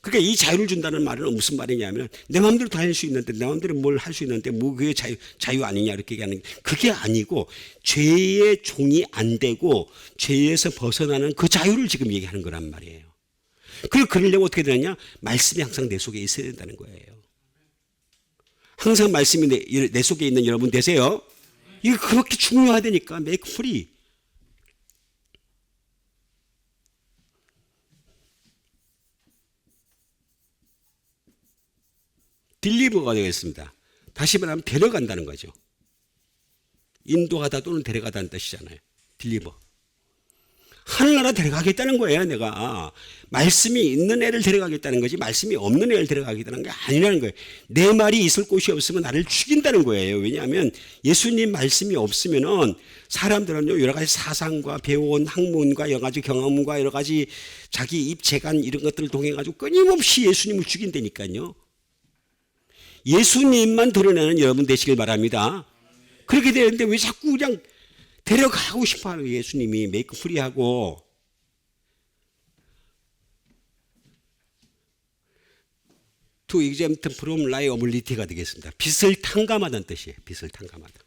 그러니까 이 자유를 준다는 말은 무슨 말이냐면 내 마음대로 다닐 수 있는데 내 마음대로 뭘 할 수 있는데 뭐 그게 자유 아니냐 이렇게 얘기하는 그게 아니고 죄의 종이 안 되고 죄에서 벗어나는 그 자유를 지금 얘기하는 거란 말이에요. 그리고 그러려면 어떻게 되느냐? 말씀이 항상 내 속에 있어야 된다는 거예요. 항상 말씀이 내 속에 있는 여러분 되세요. 이거 그렇게 중요하다니까. make free. 딜리버가 되겠습니다. 다시 말하면 데려간다는 거죠. 인도하다 또는 데려가다는 뜻이잖아요. 딜리버. 하늘나라 데려가겠다는 거예요. 내가 말씀이 있는 애를 데려가겠다는 거지 말씀이 없는 애를 데려가겠다는 게 아니라는 거예요. 내 말이 있을 곳이 없으면 나를 죽인다는 거예요. 왜냐하면 예수님 말씀이 없으면은 사람들은요 여러 가지 사상과 배운 학문과 여러 가지 경험과 여러 가지 자기 입체관 이런 것들을 통해 가지고 끊임없이 예수님을 죽인다니까요. 예수님만 드러내는 여러분 되시길 바랍니다. 그렇게 되는데 왜 자꾸 그냥 데려가고 싶어하는 예수님이 메이크 프리하고 to exempt from liability가 되겠습니다. 빚을 탕감하다는 뜻이에요. 빚을 탕감하다.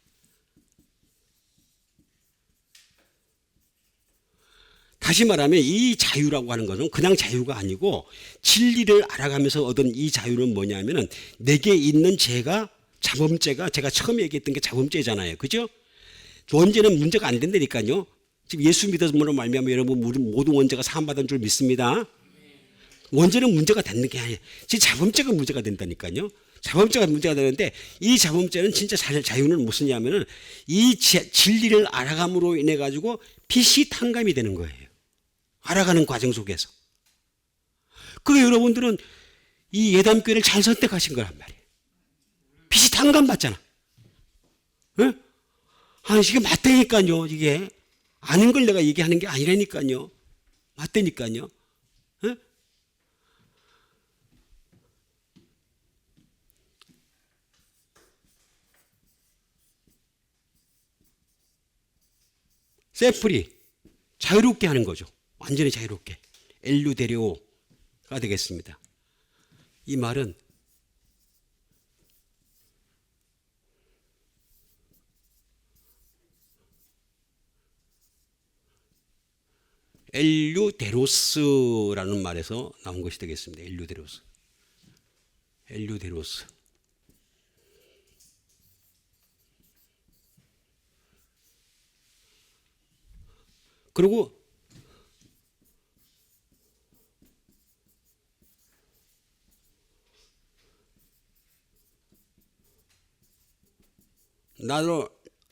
다시 말하면 이 자유라고 하는 것은 그냥 자유가 아니고 진리를 알아가면서 얻은 이 자유는 뭐냐면은 내게 있는 죄가 자범죄가 제가 처음에 얘기했던 게 자범죄잖아요. 그죠? 원죄는 문제가 안 된다니까요. 지금 예수 믿어서 말미암아 여러분 모든 원죄가 사함받은 줄 믿습니다. 원죄는 문제가 되는 게 아니에요. 지금 자범죄가 문제가 된다니까요. 자범죄가 문제가 되는데 이 자범죄는 진짜 자유는 무엇이냐면은 이 진리를 알아감으로 인해 가지고 빚이 탕감이 되는 거예요. 알아가는 과정 속에서. 그게 여러분들은 이 예담교회를 잘 선택하신 거란 말이에요. 빚이 탕감받잖아. 응? 아, 이게 맞다니까요. 이게 아는 걸 내가 얘기하는 게 아니라니까요. 맞다니까요. 응? 세프리 자유롭게 하는 거죠. 완전히 자유롭게. 엘류데리오가 되겠습니다. 이 말은 엘류데로스라는 말에서 나온 것이 되겠습니다. 엘류데로스. 엘류데로스. 그리고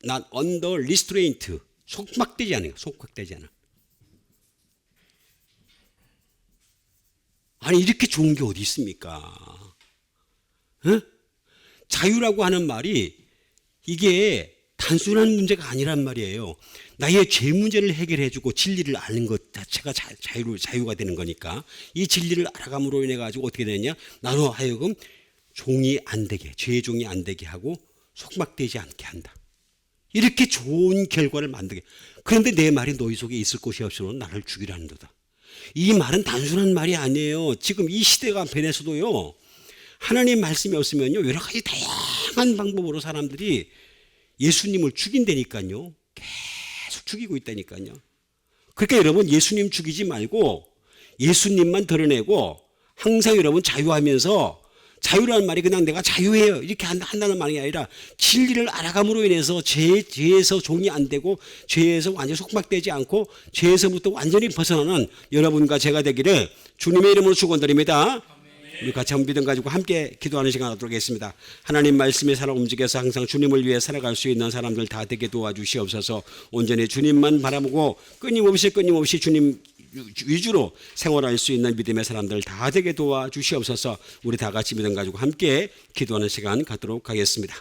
not under restraint. 속박되지 않아요. 속박되지 않아. 아니 이렇게 좋은 게 어디 있습니까? 어? 자유라고 하는 말이 이게 단순한 문제가 아니란 말이에요. 나의 죄 문제를 해결해주고 진리를 아는 것 자체가 자유가 되는 거니까 이 진리를 알아감으로 인해 가지고 어떻게 되느냐? 나로 하여금 종이 안 되게 죄의 종이 안 되게 하고 속박되지 않게 한다. 이렇게 좋은 결과를 만들게. 그런데 내 말이 너희 속에 있을 곳이 없으면 나를 죽이라는 거다. 이 말은 단순한 말이 아니에요. 지금 이 시대가 변해서도요. 하나님 말씀이 없으면요. 여러 가지 다양한 방법으로 사람들이 예수님을 죽인다니까요. 계속 죽이고 있다니까요. 그러니까 여러분 예수님 죽이지 말고 예수님만 드러내고 항상 여러분 자유하면서 자유라는 말이 그냥 내가 자유해요 이렇게 한다는 말이 아니라 진리를 알아감으로 인해서 죄에서 종이 안 되고 죄에서 완전히 속박되지 않고 죄에서부터 완전히 벗어나는 여러분과 제가 되기를 주님의 이름으로 축원드립니다. 우리 같이 한번 믿음 가지고 함께 기도하는 시간 갖도록 하겠습니다. 하나님 말씀에 살아 움직여서 항상 주님을 위해 살아갈 수 있는 사람들 다 되게 도와주시옵소서. 온전히 주님만 바라보고 끊임없이 주님 위주로 생활할 수 있는 믿음의 사람들 다 되게 도와주시옵소서. 우리 다 같이 믿음 가지고 함께 기도하는 시간 갖도록 하겠습니다.